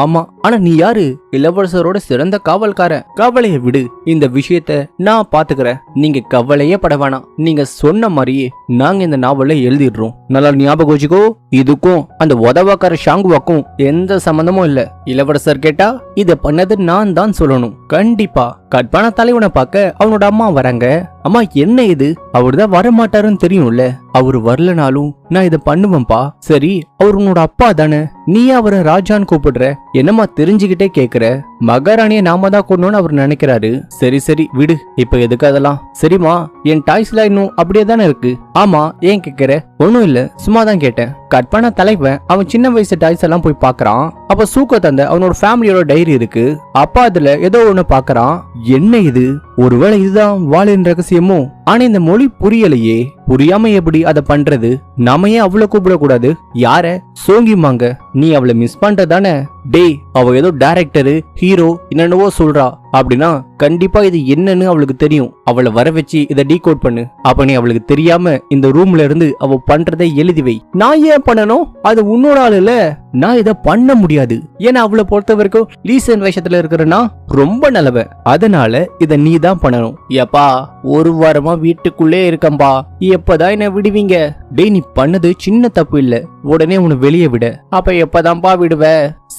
ஆமா, ஆனா நீ யாரு? இளவரசரோட சிறந்த காவல்காரன். கவலைய விடு, இந்த விஷயத்த நான் பாத்துக்கிறேன். நீங்க கவலையே பட வேணாம். நீங்க சொன்ன மாதிரியே நாங்க இந்த நாவல எழுதிடுறோம். நல்லா ஞாபகம் வச்சுக்கோ, இதுக்கும் அந்த உதவாக்கார ஷாங்குவாக்கும் எந்த சம்பந்தமும் இல்ல. இளவரசர் கேட்டா இத பண்ணது நான் தான் சொல்லணும். கண்டிப்பா. கட்பான தலைவனை பார்க்க அவனோட அம்மா வராங்க. அம்மா, என்ன இது? அவர்தான் வரமாட்டாருன்னு தெரியும்ல. அவரு வரலனாலும் நான் இத பண்ணுவேன்பா. சரி, அவர் உன்னோட அப்பா தானே, நீ அவரை ராஜான்னு கூப்பிடுற, என்னமா தெரிஞ்சுக்கிட்டே கேக்குற? மகாராணிய நாம தான் கொண்டோன்னு அவர் நினைக்கிறாரு. சரி சரி விடு, இப்ப எதுக்கு அதெல்லாம்? சரிமா, என் டாய்ஸ்ல இன்னும் அப்படியே தானே இருக்கு. ஆமா, ஏன் கேக்குற? ஒன்னும் இல்ல, சும்மா தான் கேட்டேன். கட்பான தலைவன் அவன் சின்ன வயசு டாய்ஸ் எல்லாம் போய் பாக்குறான். அப்ப சூக்கோ தந்த அவனோட ஃபேமிலியோட டைரி இருக்கு. அப்பா அதுல ஏதோ ஒண்ணு பாக்குறான். என்ன இது? ஒருவேளை இதுதான் வாளின் ரகசியமோ? ஆனா இந்த மொழி புரியலையே. புரியாம எப்படி அத பண்றது? நாம ஏன் அவ்வளவு கூப்பிடக்கூடாது? யார? சோங்கிமாங்க. நீ அவளை மிஸ் பண்றதானே? டேய், அவ ஏதோ டைரக்டரு, ஹீரோ என்னென்னவோ சொல்றா. அப்படின்னா கண்டிப்பா இது என்னன்னு அவளுக்கு தெரியும். அவளை வர வச்சு இதை டீகோட் பண்ணு. அப்ப நீ அவளுக்கு தெரியாம இந்த ரூம்ல இருந்து அவ பண்றதை எழுதி வை. நான் ஏன் பண்ணணும்? அது உன்னோட ஆளு இல்ல. நான் இத பண்ண முடியாது. ஏன்னா அவளை பொறுத்த வரைக்கும் லீசன் வேஷத்துல இருக்கிறனா ரொம்ப நல்லவ. அதனால இத நீ தான் பண்ணணும். ஏப்பா, 1 வாரமா வீட்டுக்குள்ளே இருக்கம்பா, எப்பதான் என்ன விடுவீங்க? டேய், நீ பண்ணது சின்ன தப்பு இல்ல, உடனே உன்னை வெளியே விட. அப்ப எப்பதான்பா விடுவ?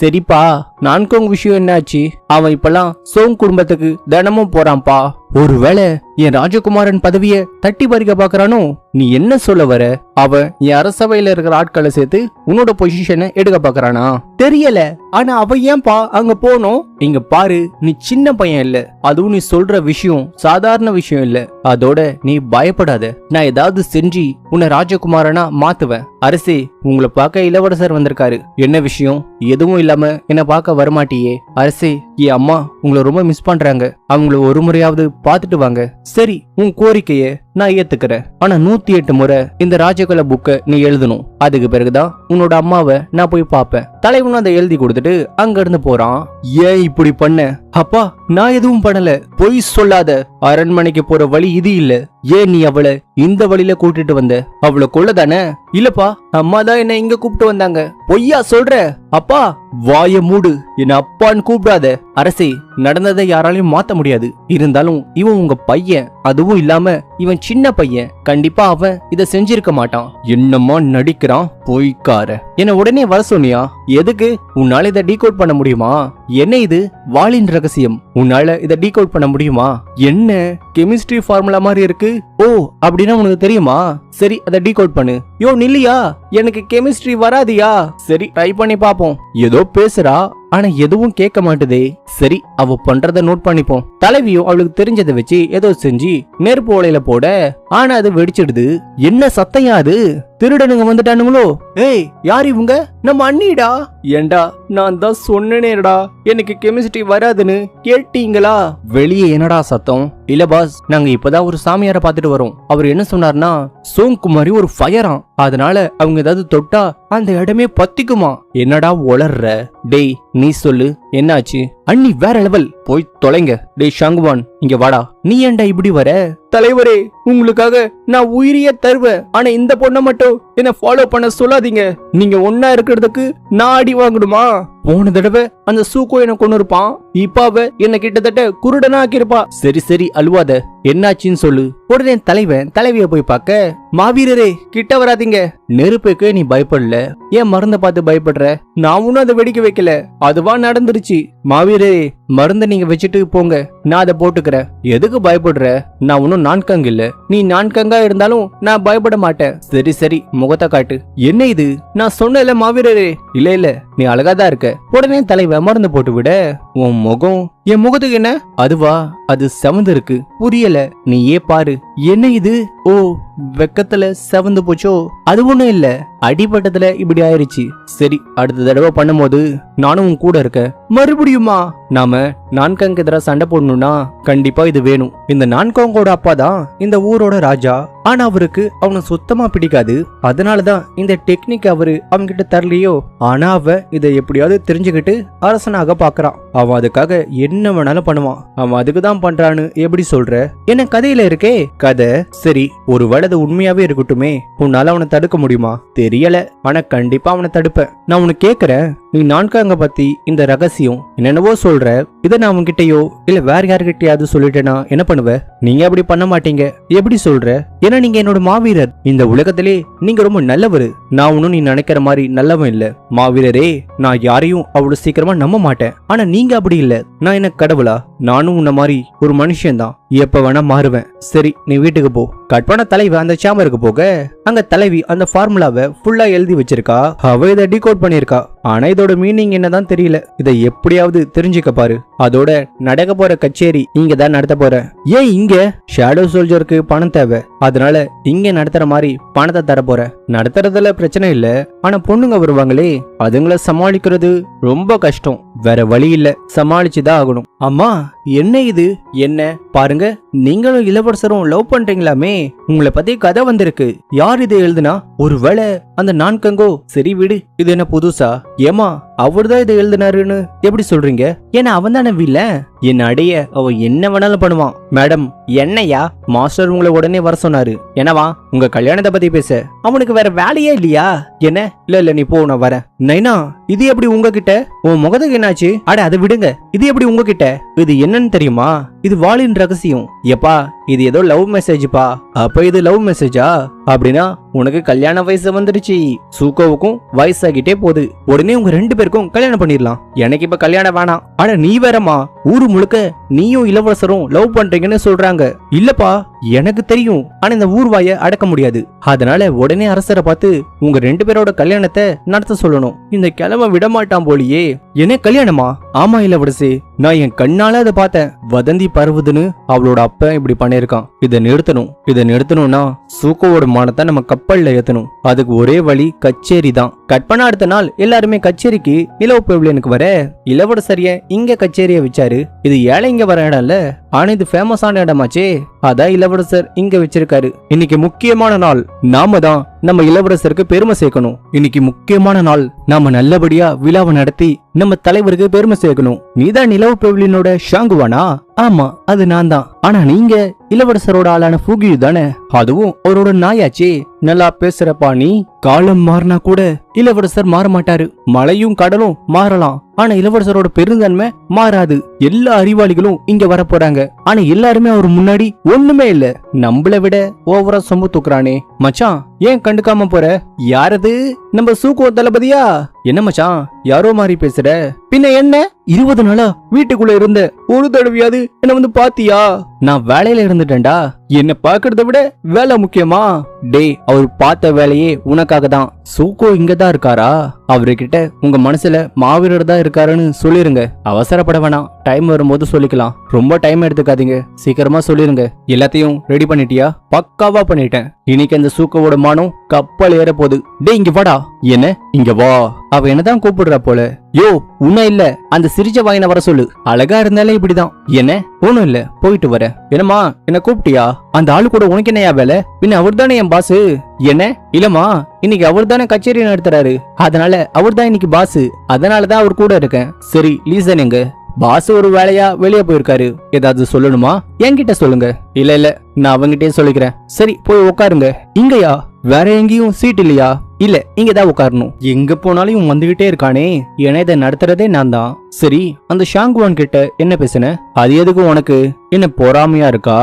சரிப்பா, நான்கோங் விஷயம் என்னாச்சு? அவன் இப்பெல்லாம் சோங் குடும்பத்துக்கு தினமும் போறான்பா. ஒருவேளை என் ராஜகுமாரன் பதவிய தட்டி பறிக்க பாக்குறானோ? நீ என்ன சொல்ல வர? அவன் என் அரசவையில இருக்கிற ஆட்களை சேர்த்து உன்னோட பொசிஷனை எடுக்க பாக்குறானா? தெரியல, ஆனா அவ ஏன்பா அங்க போனோம்? இங்க பாரு, நீ சின்ன பையன் இல்ல, அதுவும் நீ சொல்ற விஷயம் சாதாரண விஷயம் இல்ல. அதோட நீ பயப்படாத, நான் ஏதாவது செஞ்சு உன்னை ராஜகுமாரனா மாத்துவேன். அரசே, உங்களை பார்க்க இளவரசர் வந்திருக்காரு. என்ன விஷயம்? எதுவும் இல்லாம என்ன பார்க்க வரமாட்டியே? அரசே, என் அம்மா உங்களை ரொம்ப மிஸ் பண்றாங்க, அவங்கள ஒரு முறையாவது பாத்துட்டு வாங்க. சரி, உன் கோரிக்கைய நான் ஏத்துக்கிறேன். ஆனா 108 முறை இந்த ராஜகோல புக்கை நீ எழுதணும். அதுக்கு பிறகுதான் உன்னோட அம்மாவை நான் போய் பாப்பேன். தலைவனும் அதை எழுதி கொடுத்துட்டு அங்க இருந்து போறான். ஏன் இப்படி பண்ண? அப்பா நான் எதுவும் பண்ணல, பொய் சொல்லாத. அரண்மனைக்கு போற வழி இது இல்ல. ஏன் நீ அவளை இந்த வழியில கூட்டிட்டு வந்த? அவளை கொள்ளதானே? இல்லப்பா, அம்மா தான் என்ன இங்க கூப்பிட்டு வந்தாங்க. பொய்யா சொல்ற? அப்பா வாய மூடு, என்ன அப்பான்னு கூப்பிடாத. அரசே, நடந்ததை யாராலையும் மாத்த முடியாது. இருந்தாலும் இவன் உங்க பையன், அதுவும் இல்லாம இவன் சின்ன பையன். கண்டிப்பா அவன் இத செஞ்சிருக்க மாட்டான். என்னம்மா நடிக்கிறான் பொய்க்கார. என்ன உடனே வர சொன்னியா? எதுக்கு? உன்னால இதை டீகோட் பண்ண முடியுமா? என்ன இது வாளின் ரகசியம்? உன்னால இதை டீகோட் பண்ண முடியுமா? என்ன கெமிஸ்ட்ரி ஃபார்முலா மாதிரி இருக்கு. ஓ அப்படின்னா உனக்கு தெரியுமா? சரி அதை டீகோட் பண்ணு. யோ நில்லியா, எனக்கு கெமிஸ்ட்ரி வராதியா? சரி ட்ரை பண்ணி பாப்போம். ஏதோ பேசுறா, ஆனா எதுவும் கேட்க மாட்டுதே. சரி அவ பண்றத நோட் பண்ணிப்போம். தலைவியும் அவளுக்கு தெரிஞ்சதை வச்சு ஏதோ செஞ்சு நெருப்பு ஓலையில போட, ஆனா அது வெடிச்சிடுது. என்ன சத்தையா அது? திருடனுங்க வந்துட்டானுங்களோ? ஏய் யார் இவங்க? நம்ம அண்ணிடா. ஏண்டா நான் தான் சொன்னேனேடா எனக்கு கெமிஸ்ட்ரி வராதுன்னு, கேட்டீங்களா? வெளியே என்னடா சத்தம்? இல்ல பாஸ், நாங்க இப்பதான் ஒரு சாமியாரை பாத்துட்டு வரோம். அவர் என்ன சொன்னார்னா, சோங்குமாரி ஒரு ஃபயராம், அதனால அவங்க ஏதாவது தொட்டா அந்த இடமே பத்திக்குமா. என்னடா ஒளர்ற? டேய் நீ சொல்லு, என்னாச்சு? அண்ணி வேற லெவல், போய் தொலைங்க. டேய் ஷாங்குவான் இங்க வாடா. நீ ஏன்டா இப்படி வர? தலைவரே, உங்களுக்காக நான் உயிரியே தருவேன். ஆனா இந்த பொண்ணை மட்டும் என்ன ஃபாலோ பண்ண சொல்லாதீங்க. நீங்க ஒன்னா இருக்கிறதுக்கு நான் அடி வாங்கணுமா? போன தடவை அந்த சூக்கோ என்ன கொண்டு இருப்பான், இப்பாவ என்ன கிட்டத்தட்ட குருடனா ஆக்கிருப்பா. சரி சரி அழுவாத, என்னாச்சுன்னு சொல்லு. உடனே தலைவன் தலைவிய போய் பார்க்க, மாவீரரே கிட்ட வராதீங்க. நெருப்புக்கு நீ பயப்படல, ஏன் மருந்த பார்த்து பயப்படுற? நான் ஒன்னும் அதை வெடிக்க வைக்கல, அதுவா நடந்துருச்சு. மாவீரரே மருந்த நீங்க வச்சுட்டு போங்க, நான் அதை போட்டுக்கிறேன். எதுக்கு பயப்படுற? நான் ஒன்னும் நான்கங்க இல்ல. நீ நான்கங்கா இருந்தாலும் நான் பயப்பட மாட்டேன். சரி சரி முகத்தை காட்டு. என்ன இது? நான் சொன்னல மாவீரரே. இல்ல இல்ல நீ அழகாதான் இருக்க. உடனே தலைவன் மருந்து போட்டு விட, உன் முகம் என் முகத்துக்கு என்ன? அதுவா, அது செவந்து இருக்கு. புரியல, நீயே பாரு. என்ன இது? ஓ வெக்கத்துல செவந்து போச்சோ? அது ஒண்ணும் இல்ல, அடிபட்டதுல இப்படி ஆயிருச்சு. சரி அடுத்த தடவை பண்ணும்போது நானும் உன் கூட இருக்க. மறுபடியுமா? நாம நான்காங்க எதிராக சண்டை போடணும்னா கண்டிப்பா இது வேணும். இந்த நான்காங்கோட அப்பா தான் இந்த ஊரோட ராஜா, ஆனா அவருக்கு அவனை சுத்தமா பிடிக்காது. அதனாலதான் இந்த டெக்னிக் அவரு அவங்க கிட்ட தரலையோ. ஆனா அவன் இதை எப்படியாவது தெரிஞ்சுக்கிட்டு அரசனாக பாக்குறான். அவன் அதுக்காக என்ன வேணாலும் பண்ணுவான். அவன் அதுக்குதான் பண்றான்னு எப்படி சொல்ற? என்ன கதையில இருக்கே கதை. சரி ஒருவேளை அது உண்மையாவே இருக்கட்டுமே. உன்னால அவனை தடுக்க முடியுமா? தெரியல, ஆனா கண்டிப்பா அவனை தடுப்பேன். நான் உனக்கு கேக்குறேன், நீ நான்காங்க பத்தி இந்த ரகசியம் என்னென்னவோ சொல்ற, இதை நான் உன்கிட்டயோ இல்ல வேற யாருக்கிட்டயாவது சொல்லிட்டேனா என்ன பண்ணுவ? நீங்க அப்படி பண்ண மாட்டீங்க. எப்படி சொல்ற? ஏன்னா நீங்க என்னோட மாவீரர். இந்த உலகத்திலே நீங்க ரொம்ப நல்லவரு. நான் ஒன்னும் நீ நினைக்கிற மாதிரி நல்லவன் இல்ல. மாவீரரே, நான் யாரையும் அவ்வளவு சீக்கிரமா நம்ப மாட்டேன். ஆனா நீங்க அப்படி இல்ல. நான் என்ன கடவுளா? நானும் உன்ன மாதிரி ஒரு மனுஷன் தான், எப்ப வேணா மாறுவேன். சரி நீ வீட்டுக்கு போ. கட் பண்ண தலைவி அந்த சேம்பருக்கு போக, அங்க தலைவி அந்த ஃபார்முலாவை ஃபுல்லா எழுதி வச்சிருக்கா. அவ இதை டீகோட் பண்ணிருக்கா. ஆனா இதோட மீனிங் என்னதான் தெரியல. இதை எப்படியாவது தெரிஞ்சுக்க பாரு. அதோட நடக்க போற கச்சேரி இங்க தான் நடத்த போற. ஏன் இங்க? ஷேடோ சோல்ஜருக்கு பணம் தேவை, அதனால இங்க நடத்துற மாதிரி பணத்தை தர போற. நடத்துறதுல பிரச்சனை இல்ல, ஆனா பொண்ணுங்க வருவாங்களே, அதுங்களை சமாளிக்கிறது ரொம்ப கஷ்டம். வேற வழி இல்ல, சமாளிச்சுதான் ஆகணும். அம்மா என்ன இது? என்ன பாருங்க, நீங்களும் இளவரசரும் லவ் பண்றீங்களாமே. உங்களை பத்தி கதை வந்திருக்கு. யார் இதை எழுதுனா? ஒருவேளை அந்த நான்கங்கோ? சரி விடு, இது என்ன புதுசா? ஏமா அவர்தான் இதை எழுதினாருன்னு எப்படி சொல்றீங்க? ஏன்னா அவன் தானே வில்லன். என் அடைய அவ என்ன வேணாலும் பண்ணுவான். மேடம் என்னையா? மாஸ்டர் உங்களை உடனே வர சொன்னாரு. என்னவா? உங்க கல்யாணத்தை பத்தி பேச. அவனுக்கு வேற வேலையே இல்லையா? என்ன? இல்ல இல்ல நீ போ, நான் வரேன். நைனா இது எப்படி உங்ககிட்ட? உன் முகத்துக்கு என்னாச்சு? அட அதை விடுங்க, இது எப்படி உங்ககிட்ட? இது என்னன்னு தெரியுமா? இது வாளின் ரகசியம். எப்பா இது ஏதோ லவ் மெசேஜ்ப்பா. அப்ப இது லவ் மெசேஜா? அப்படின்னா உனக்கு கல்யாண வயசு வந்துருச்சு. சூக்கோவுக்கும் வயசாகிட்டே போகுது. உடனே உங்க ரெண்டு பேருக்கும் கல்யாணம் பண்ணிடலாம். எனக்கு இப்ப கல்யாணம் வேணாம். ஆனா நீ வேறமா, ஊரு முழுக்க நீயும் இளவரசரும் லவ் பண்றீங்கன்னு சொல்றாங்க. இல்லப்பா எனக்கு தெரியும், ஆனா இந்த ஊர்வாய அடக்க முடியாது. அதனால உடனே அரசரை பார்த்து உங்க ரெண்டு பேரோட கல்யாணத்தை நடத்த சொல்லணும். இந்த கிழமை விடமாட்டான் போலியே. என்ன கல்யாணமா? ஆமா இளவரசி, நான் என் கண்ணால அதை பார்த்தேன். வதந்தி பரவுதுன்னு அவளோட அப்ப இப்படி பண்ணிருக்கான். இதை நிறுத்தணும். இதை நிறுத்தணும்னா சூக்கோவோட மானத்தை நம்ம கப்பல்ல ஏத்தணும். அதுக்கு ஒரே வழி கச்சேரி தான். கற்பனா அடுத்த நாள் எல்லாருமே கச்சேரிக்கு நிலவு பவிலியனுக்கு வர, இளவரசரிய இங்க கச்சேரிய வச்சாரு. இது ஏழை இங்க வர இடம்ல, ஆனா இது ஃபேமஸான இடமாச்சே, அதான் இளவரசர் இங்க வச்சிருக்காரு. இன்னைக்கு முக்கியமான நாள், நாம தான் நம்ம இளவரசருக்கு பெருமை சேர்க்கணும். இன்னைக்கு முக்கியமான நாள், நாம நல்லபடியா விழாவை நடத்தி நம்ம தலைவருக்கு பெருமை சேர்க்கணும். நீதான் நிலவு பெவிலியனோட ஷாங்குவானா? ஆமா, அது நான் தான். ஆனா நீங்க இளவரசரோட ஆளான ஃபுகியு தானே, அதுவும் அவரோட நாயாச்சே. நல்லா பேசுறப்பா நீ. காலம் மாறினா கூட இளவரசர் மாற மாட்டாரு. மலையும் கடலும் மாறலாம், ஆனா இளவரசரோட பெருந்தன்மை மாறாது. எல்லா அறிவாளிகளும் இங்க வர போறாங்க, ஆனா எல்லாருமே அவர் முன்னாடி ஒண்ணுமே இல்ல. நம்மள விட ஓவரா சொம்பு தூக்குறானே. மச்சான், ஏன் கண்டுக்காம போற? யாரது? நம்ம சூக்கோ தளபதியா? என்ன மச்சான் யாரோ மாதிரி பேசுற? பின்ன என்ன, 20 நாளா வீட்டுக்குள்ள இருந்த, ஒரு தடவையாவது என்ன வந்து பாத்தியா? நான் வேலையில இருந்துட்டேன்டா. என்ன பாக்குறத விட வேலை முக்கியமா? டேய், அவர் பார்த்த வேலையே உனக்காக தான். சூக்கோ இங்கதான் இருக்காரா? அவர்கிட்ட உங்க மனசுல மாவீரர் தான் இருக்காருன்னு சொல்லிருங்க. அவசரப்பட வேணாம், டைம் வரும்போது சொல்லிக்கலாம். ரொம்ப டைம் எடுத்துக்காதீங்க, சீக்கிரமா சொல்லிருங்க. எல்லாத்தையும் ரெடி பண்ணிட்டியா? பக்காவா பண்ணிட்டேன். இன்னைக்கு அந்த சூக்கோவோட மானம் கப்பல் ஏற போகுது. டேய் இங்க வாடா. என்ன இங்க வா? அவ என்னதான் கூப்பிடுறா போல. யோ, உன்ன இல்ல, அந்த சிரிச்ச வாயின வர சொல்லு. அழகா இருந்தாலே இப்படிதான். என்ன? ஒண்ணும் இல்ல, போயிட்டு வர. என்னமா, என்ன கூப்பிட்டியா? அந்த ஆளு கூட உனக்கு என்னையா வேலை? பின்ன அவர் தானே என் பாசு. என்ன? இல்லமா, இன்னைக்கு அவர் தானே கச்சேரி நடத்துறாரு, அதனால அவர் தான் இன்னைக்கு பாசு. அதனாலதான் அவர் கூட இருக்கேன். சரி, லீசன் எங்க? பாஸ் ஒரு வேலையா வெளியே போயிருக்காரு. ஏதாவது சொல்லணுமா? என்கிட்ட சொல்லுங்க. இல்ல இல்ல, நான் அவங்கிட்டே சொல்லிக்கிறேன். சரி, போய் உட்காருங்க. இங்கயா? வேற எங்கேயும் சீட் இல்லையா? இல்ல, இங்கதான் உட்காரணும். எங்க போனாலும் வந்துகிட்டே இருக்கானே. ஏன்னா இதை நடத்துறதே நான் தான். சரி, அந்த ஷாங்குவான் கிட்ட என்ன பேசுன? அது எதுக்கு உனக்கு? என்ன பொறாமையா இருக்கா?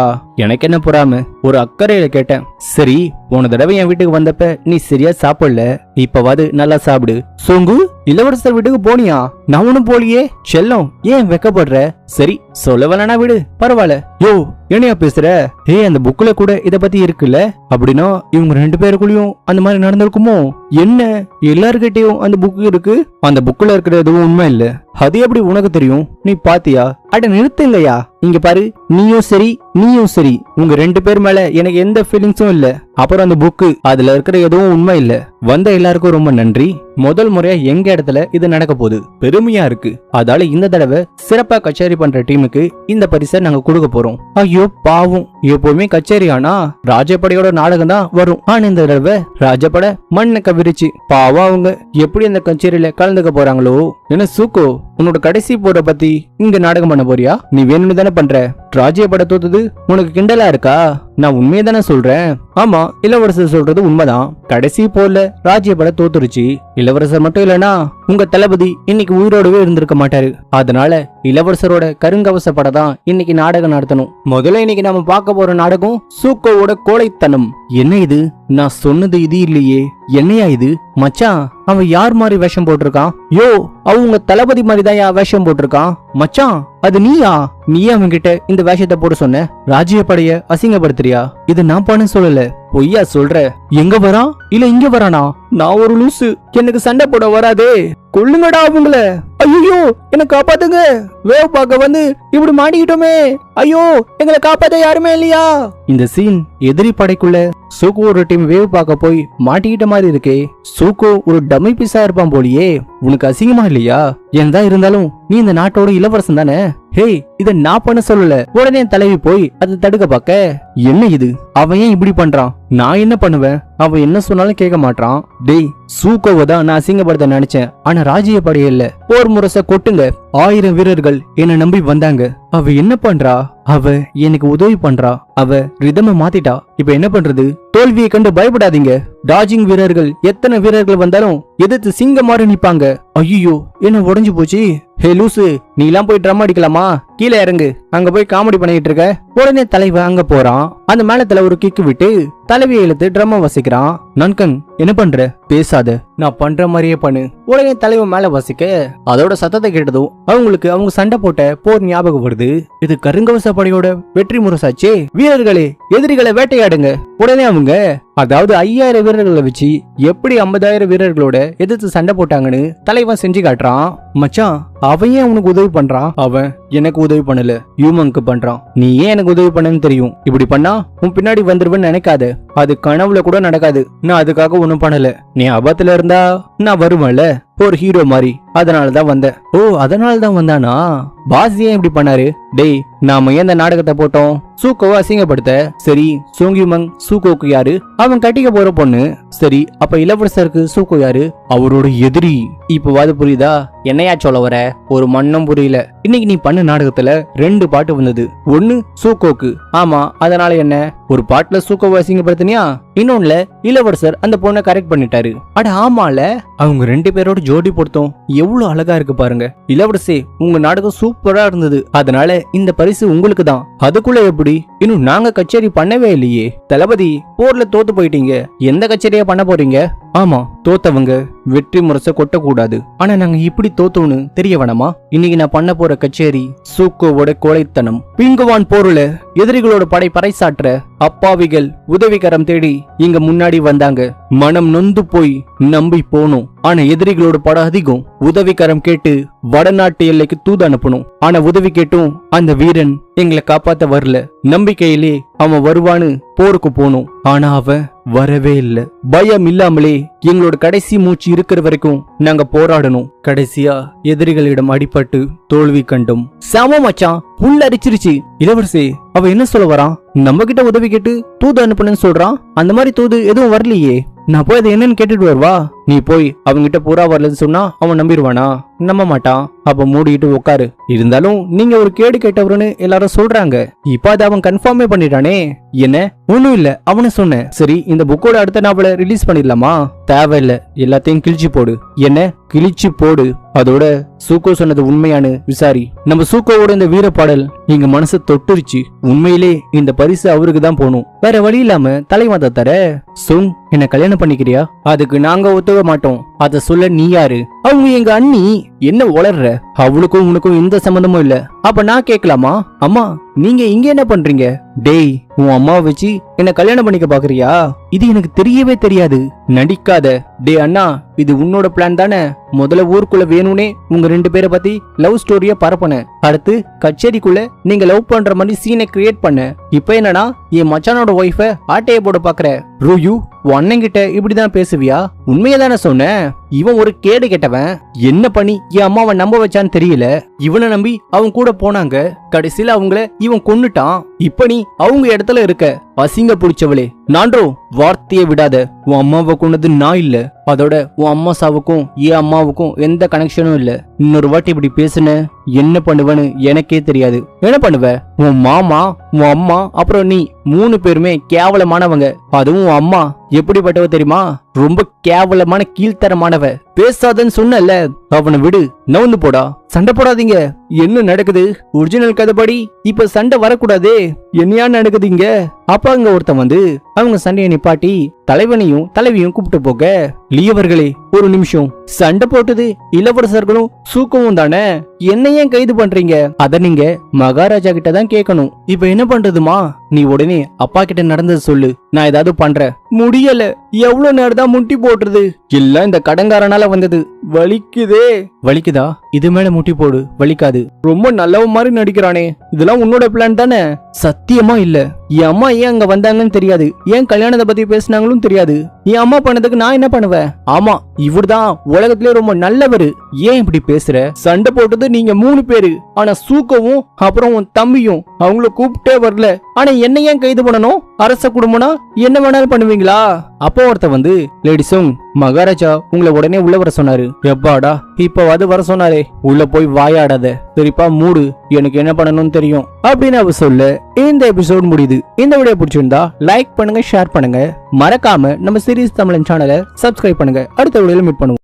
எனக்கு என்ன பொறாம? ஒரு அக்கறையில கேட்டேன். சரி, போன தடவை என் வீட்டுக்கு வந்தப்ப நீ சரியா சாப்பிடல, இப்பவாது நல்லா சாப்பிடு. சோங்கு, இளவரசர் வீட்டுக்கு போனியா? நான் ஒண்ணும் போலியே. செல்லம், ஏன் வெக்கப்படுற? சரி, சொல்ல வேணா விடு, பரவாயில்ல. யோ, என்னையா பேசுற? அந்த புக்ல கூட இத பத்தி இருக்குல்ல. அப்படின்னா இவங்க 2 பேருக்குள்ளயும் அந்த மாதிரி நடந்திருக்குமோ? என்ன, எல்லார்கிட்டயும் அந்த புக் இருக்கு? அந்த புக்ல இருக்கிற எதுவும் உண்மை இல்ல. அது எப்படி உனக்கு தெரியும்? நீ பாத்தியா? அட நிறுத்துங்கய்யா. இங்க பாரு, நீயும் சரி, உங்க 2 பேர் மேல எனக்கு எந்த ஃபீலிங்ஸும் இல்ல. அப்புறம் அந்த புக்கு, அதுல இருக்கிற எதுவும் உண்மை இல்ல. வந்த எல்லாருக்கும் ரொம்ப நன்றி. முதல் முறையா எங்க இடத்துல இது நடக்க போகுது, பெருமையா இருக்கு. அதால இந்த தடவை சிறப்பா கச்சேரி பண்ற டீமுக்கு இந்த பரிசை நாங்க கொடுக்க போறோம். ஐயோ பாவம், எப்பவுமே கச்சேரி ஆனா ராஜபடையோட நாடகம் தான் வரும். ஆனா இந்த தடவை ராஜபடை மண்ணை கவிரிச்சு. பாவம், அவங்க எப்படி அந்த கச்சேரியில கலந்துக்க போறாங்களோ. என்ன சூக்கோ, உன்னோட கடைசி போற பத்தி இங்க நாடகம் பண்ண போறியா? நீ வேணும்னு தானே பண்ற? ராஜ்யப்பட தோத்தது உனக்கு கிண்டலா இருக்கா? நான் உண்மையை தானே சொல்றேன். ஆமா, இளவரசர் சொல்றது உண்மைதான். கடைசி போல ராஜ்யப்பட தோத்துருச்சு. இளவரசர் மட்டும் இல்லனா உங்க தளபதி இன்னைக்கு உயிரோடவே இருந்திருக்க மாட்டாரு. அதனால இளவரசரோட கருங்கவச பட தான் இன்னைக்கு நாடகம் நடத்தணும். முதல்ல இன்னைக்கு நாம பார்க்க போற நாடகம் சூக்கோவோட கோழைத்தனம். என்ன இது? நான் சொன்னது இது இல்லையே. என்னையா இது? மச்சான், அவன் யார் மாதிரி வேஷம் போட்டிருக்கான்? யோ, அவங்க தளபதி மாதிரி தான் வேஷம் போட்டிருக்கான். மச்சான், அது நீயா? நீயே அவங்க கிட்ட இந்த வேஷத்தை போட சொன்ன? ராஜ்யப்படைய அசிங்கப்படுத்துறியா? இது நான் பண்ண சொல்லல, பொய்யா சொல்ற. எங்க வரான்? இல்ல இங்க வரானா? நான் ஒரு லூசு, எனக்கு சண்டை போட வராதே. கொல்லுங்கடா அவங்கள. ஐயோ, என்ன காப்பாத்துங்க. வேவ் பார்க்க வந்து இப்படி மாட்டிக்கிட்டோமே. ஐயோ, எங்களை காப்பாத்த யாருமே இல்லையா? இந்த சீன் எதிரி படைக்குள்ள சூக்கோ ஒரு டீம் வேவ் பார்க்க போய் மாட்டிக்கிட்ட மாதிரி இருக்கே. சூக்கோ ஒரு டம்மி பீஸா இருப்பான் போலியே. உனக்கு அசிங்கமா இல்லையா? என்னதா இருந்தாலும் நீ இந்த நாட்டோட இளவரசன் தானே. ஹேய், இத நான் பண்ண சொல்லல. உடனே தலைவி போய் அதை தடுக்க பாக்க. என்ன இது? அவன் ஏன் இப்படி பண்றான்? நான் என்ன பண்ணுவேன்? அவன் என்ன சொன்னாலும் கேட்க மாட்டான். டேய், சூக்கோவை தான் நான் அசிங்கப்படுத்த நினைச்சேன், ஆனா ராஜ்ய படைய இல்ல. போர் முரச கொட்டுங்க. 1000 வீரர்கள் என்ன நம்பி வந்தாங்க. அவ என்ன பண்றா? அவ எனக்கு உதவி பண்றா. அவ ரிதம மாத்திட்டா. இப்ப என்ன பண்றது? தோல்வியை கண்டு பயப்படாதீங்க. டாஜிங் வீரர்கள் எத்தனை வீரர்கள் வந்தாலும் எதிர்த்து சிங்கமாறு நிப்பாங்க. ஐயோ, என்ன உடைஞ்சு போச்சு. ஹே லூசு, நீ எல்லாம் போய் ட்ரம் அடிக்கலாமா? கீழே இறங்கு, அங்க போய் காமெடி பண்ணிட்டு இருக்க. உடனே தலைவன் அங்க போறான். அந்த மேளத்துல ஒரு கிக்கு விட்டு தலைவியை இழுத்து ட்ரம்ம வசிக்கிறான். நன்கங், என்ன பண்ற? பேசாத, நான் பண்ற மாதிரியே பண்ணு. உடனே தலைவன் மேல வசிக்க அதோட சத்தத்தை கேட்டதும் அவங்களுக்கு அவங்க சண்டை போட்ட போர் ஞாபகம் வருது. இது கருங்கவச படையோட வெற்றி முரசாச்சே. வீரர்களே, எதிரிகளை வேட்டையாடுங்க. உடனே அவங்க, அதாவது 5000 வீரர்களை வச்சு எப்படி 50,000 வீரர்களோட எதிர்த்து சண்டை போட்டாங்கன்னு தலைவன் செஞ்சு காட்டுறான். மச்சான் அவன் ஏன் உனக்கு உதவி பண்றான்? அவன் எனக்கு உதவி பண்ணல, யூமனுக்கு பண்றான். நீ ஏன் எனக்கு உதவி பண்ணன்னு தெரியும். இப்படி பண்ணா உன் பின்னாடி வந்துருவேன்னு நினைக்காத. அது கனவுல கூட நடக்காது. நான் அதுக்காக ஒண்ணும் பண்ணல. நீ ஆபத்துல இருந்தா நான் வருவேன்ல, ஒரு ஹீரோ மாதிரி. அதனாலதான் வந்தேன். ஓ, அதனாலதான் வந்தானா? பாஸ் ஏன் இப்படி பண்ணாரு? டேய், நாம ஏன் இந்த நாடகத்தை போட்டோம்? சூக்கோவை அசிங்கப்படுத்த. சரி, சோங்கிமங் சூக்கோக்கு யாரு? அவன் கட்டிக்க போற பொண்ணு. சரி, அப்ப இளவரசருக்கு சூக்கோ யாரு? அவரோட எதிரி. இப்பவாது புரியுதா? என்னையா சொல்ல வர? ஒரு மண்ணும் புரியல. இன்னைக்கு நீ பண்ண நாடகத்துல 2 பாட்டு வந்தது. ஒன்னு சூக்கோக்கு. ஆமா, அதனால என்ன? ஒரு பாட்டுல சூக்கோவை அசிங்கப்படுத்தினியா, இன்னொன்னுல இளவரசர் அந்த பொண்ணை கரெக்ட் பண்ணிட்டாரு. அட ஆமால, அவங்க 2 பேரோட ஜோடி பொருத்தம் எவ்வளவு அழகா இருக்கு பாருங்க. இளவரசே, உங்க நாடகம் சூப்பரா இருந்தது. அதனால இந்த பரிசு உங்களுக்கு தான். அதுக்குள்ள எப்படி? இன்னும் நாங்க கச்சேரி பண்ணவே இல்லையே. தளபதி, போர்ல தோத்து போயிட்டீங்க. எந்த கச்சேரியா பண்ண போறீங்க? ஆமா, தோத்தவங்க வெற்றி முரச கொட்டக்கூடாது. ஆனா நாங்க இப்படி தோத்தோன்னு தெரிய வேணாமா? இன்னைக்கு நான் பண்ண போற கச்சேரி சூக்கோவோட கோழைத்தனம். பிங்குவான் போர்ல எதிரிகளோட படை பறைசாற்ற அப்பாவிகள் உதவிகரம் தேடி இங்க முன்னாடி வந்தாங்க. மனம் நொந்து போய் நம்பி போனோம். ஆனா எதிரிகளோட படம் அதிகம். உதவிகரம் கேட்டு வடநாட்டு எல்லைக்கு தூது அனுப்பணும். ஆனா உதவி கேட்டும் அந்த வீரன் எங்களை காப்பாத்த வரல. நம்பிக்கையிலே அவன் வருவான்னு போருக்கு போனோம். ஆனா அவன் வரவே இல்ல. பயம் இல்லாமலே எங்களோட கடைசி மூச்சு இருக்கிற வரைக்கும் நாங்க போராடணும். கடைசியா எதிரிகளிடம் அடிபட்டு தோல்வி கண்டோம். சம மச்சான், புல் அரிச்சிருச்சு. இளவரசே, அவ என்ன சொல்ல வரான்? நம்ம கிட்ட உதவி கேட்டு தூது அனுப்புன்னு சொல்றான். அந்த மாதிரி தூது எதுவும் வரலையே. நான் போய் அதை என்னன்னு கேட்டுட்டு வருவா. நீ போய் அவங்கிட்ட பூரா வரலன்னு சொன்னா அவன் நம்பிடுவானா? நம்ப மாட்டான். அப்ப மூடிட்டு உட்காரு. இருந்தாலும் நீங்க ஒரு கேடு கேட்டவருன்னு எல்லாரும் சொல்றாங்க. இப்ப அதை அவன் கன்ஃபார்மே பண்ணிட்டானே. என்ன? ஒண்ணும் இல்ல, அவனு சொன்னேன். சரி, இந்த புக்கோட அடுத்த நாவல ரிலீஸ் பண்ணிடலாமா? தேவையில்ல, எல்லாத்தையும் கிழிச்சு போடு. என்ன கிழிச்சு போடு? அதோட சூக்கோ சொன்னது உண்மையானு விசாரி. நம்ம சூக்கோவோட இந்த வீரப்பாடல் எங்க மனசை தொட்டுருச்சு. உண்மையிலே இந்த பரிசு அவருக்கு தான் போகணும். வேற வழி இல்லாம தலைமாத தர. சுங், என்ன கல்யாணம் பண்ணிக்கிறியா? அதுக்கு நாங்க ஒத்துக்க மாட்டோம். அத சொல்ல நீ யாரு? அவங்க எங்க அண்ணி. என்ன வளர்ற? அவளுக்கும் உனக்கும் எந்த சம்பந்தமும் இல்ல. அப்ப நான் கேட்கலாமா? அம்மா, நீங்க இங்க என்ன பண்றீங்க? டேய், உன் அம்மாவை வச்சு என்ன கல்யாணம் பண்ணிக்க பாக்குறியா? இது எனக்கு தெரியவே தெரியாது. நடிக்காத. டே அண்ணா, இது உன்னோட பிளான் தானே? முதல்ல ஊருக்குள்ள வேணும்னே உங்க 2 பேரை பத்தி லவ் ஸ்டோரிய பரப்பன. அடுத்து கச்சேரிக்குள்ள நீங்க லவ் பண்ற மாதிரி சீனை கிரியேட் பண்ண. இப்ப என்னன்னா என் மச்சானோட ஒய்ஃப ஆட்டைய போட பாக்குற. ரூயு, உன் அண்ணன் கிட்ட இப்படிதான் பேசுவியா? உண்மையதானே சொன்ன. இவன் ஒரு கேடு கெட்டவன். என்ன பண்ணி என் அம்மாவை நம்ப வச்சான்னு தெரியல. இவனை நம்பி அவங்க கூட போனாங்க. கடைசியில அவங்கள இவன் கொன்னுட்டான். இப்ப நீ அவங்க இடத்துல இருக்க. அசிங்க பிடிச்சவளே. நான்றோ, வார்த்தையை விடாத. உன் அம்மாவை கொன்னது நான் இல்ல. அதோட உன் அம்மா சாவுக்கும் என் அம்மாவுக்கும் எந்த கனெக்ஷனும் இல்ல. இன்னொரு வாட்டி இப்படி பேசுன என்ன பண்ணுவேன்னு எனக்கே தெரியாது. என்ன பண்ணுவ? உன் மாமா, உன் அம்மா, அப்புறம் நீ 3 பேருமே கேவலமானவங்க. அதுவும் உன் அம்மா எப்படிப்பட்டவ தெரியுமா? ரொம்ப கேவலமான கீழ்த்தரமானவ. பேசாதன்னு சொன்னல, அவனை விடு. நவுந்து போடா. சண்டை போடாதீங்க. என்ன நடக்குது? ஒரிஜினல் கதைப்படி இப்ப சண்டை வரக்கூடாதே. என்னையா நடக்குதுங்க? அப்ப அங்க ஒருத்தன் வந்து அவங்க சண்டையை நிப்பாட்டி தலைவனையும் தலைவியும் கூப்பிட்டு போக. லியவர்களே, ஒரு நிமிஷம். சண்டை போட்டது இளவரசர்களும் சூக்கவும் தானே. என்ன ஏன் கைது பண்றீங்க? அத நீங்க மகாராஜா கிட்ட தான் கேட்கணும். இப்ப என்ன பண்றதுமா? நீ உடனே அப்பா கிட்ட நடந்தது சொல்லு. நான் ஏதாவது பண்றேன். முடியல. எவ்வளவு நேரம் தான் முட்டி போட்டுறது? எல்லாம் இந்த கடங்காரனால வந்தது. வலிக்குதே. வலிக்குதா? இது மேல முட்டி போடு, வலிக்காது. ரொம்ப நல்லவ மாதிரி நடிக்கிறானே. இதெல்லாம் உன்னோட பிளான் தானே? சத்தியமா இல்ல. என் அம்மா ஏன் அங்க வந்தாங்கன்னு தெரியாது. ஏன் கல்யாணத்தை பத்தி பேசினாங்களும் தெரியாது. என் அம்மா பண்ணதுக்கு நான் என்ன பண்ணுவேன்? ஆமா, இவர்தான் உலகத்திலே ரொம்ப நல்லவரு. ஏன் இப்படி பேசுற? சண்டை போட்டது நீங்க 3 பேரு. ஆனா சூக்கவும் அப்புறம் உன் தம்பியும் அவங்கள கூப்பிட்டே வரல. ஆனா என்ன ஏன் கைது பண்ணணும்? அரச குடும்பம்னா என்ன வேணாலும் பண்ணுவீங்களா? அப்போ ஒருத்த வந்து, லேடி சோங், மகாராஜா உங்களை உடனே உள்ள வர சொன்னாரு. எப்பாடா, இப்பவாது வர சொன்னாரே. உள்ள போய் வாயாடாத. சரிப்பா, மூடு. எனக்கு என்ன பண்ணணும்னு தெரியும் அப்படின்னு அவ சொல்ல இந்த எபிசோட் முடியுது. இந்த வீடியோ பிடிச்சிருந்தா லைக் பண்ணுங்க, ஷேர் பண்ணுங்க. மறக்காம நம்ம சீரிஸ் தமிழன் சேனலை சப்ஸ்கிரைப் பண்ணுங்க. அடுத்த வீடியோல மீட் பண்ணுவோம்.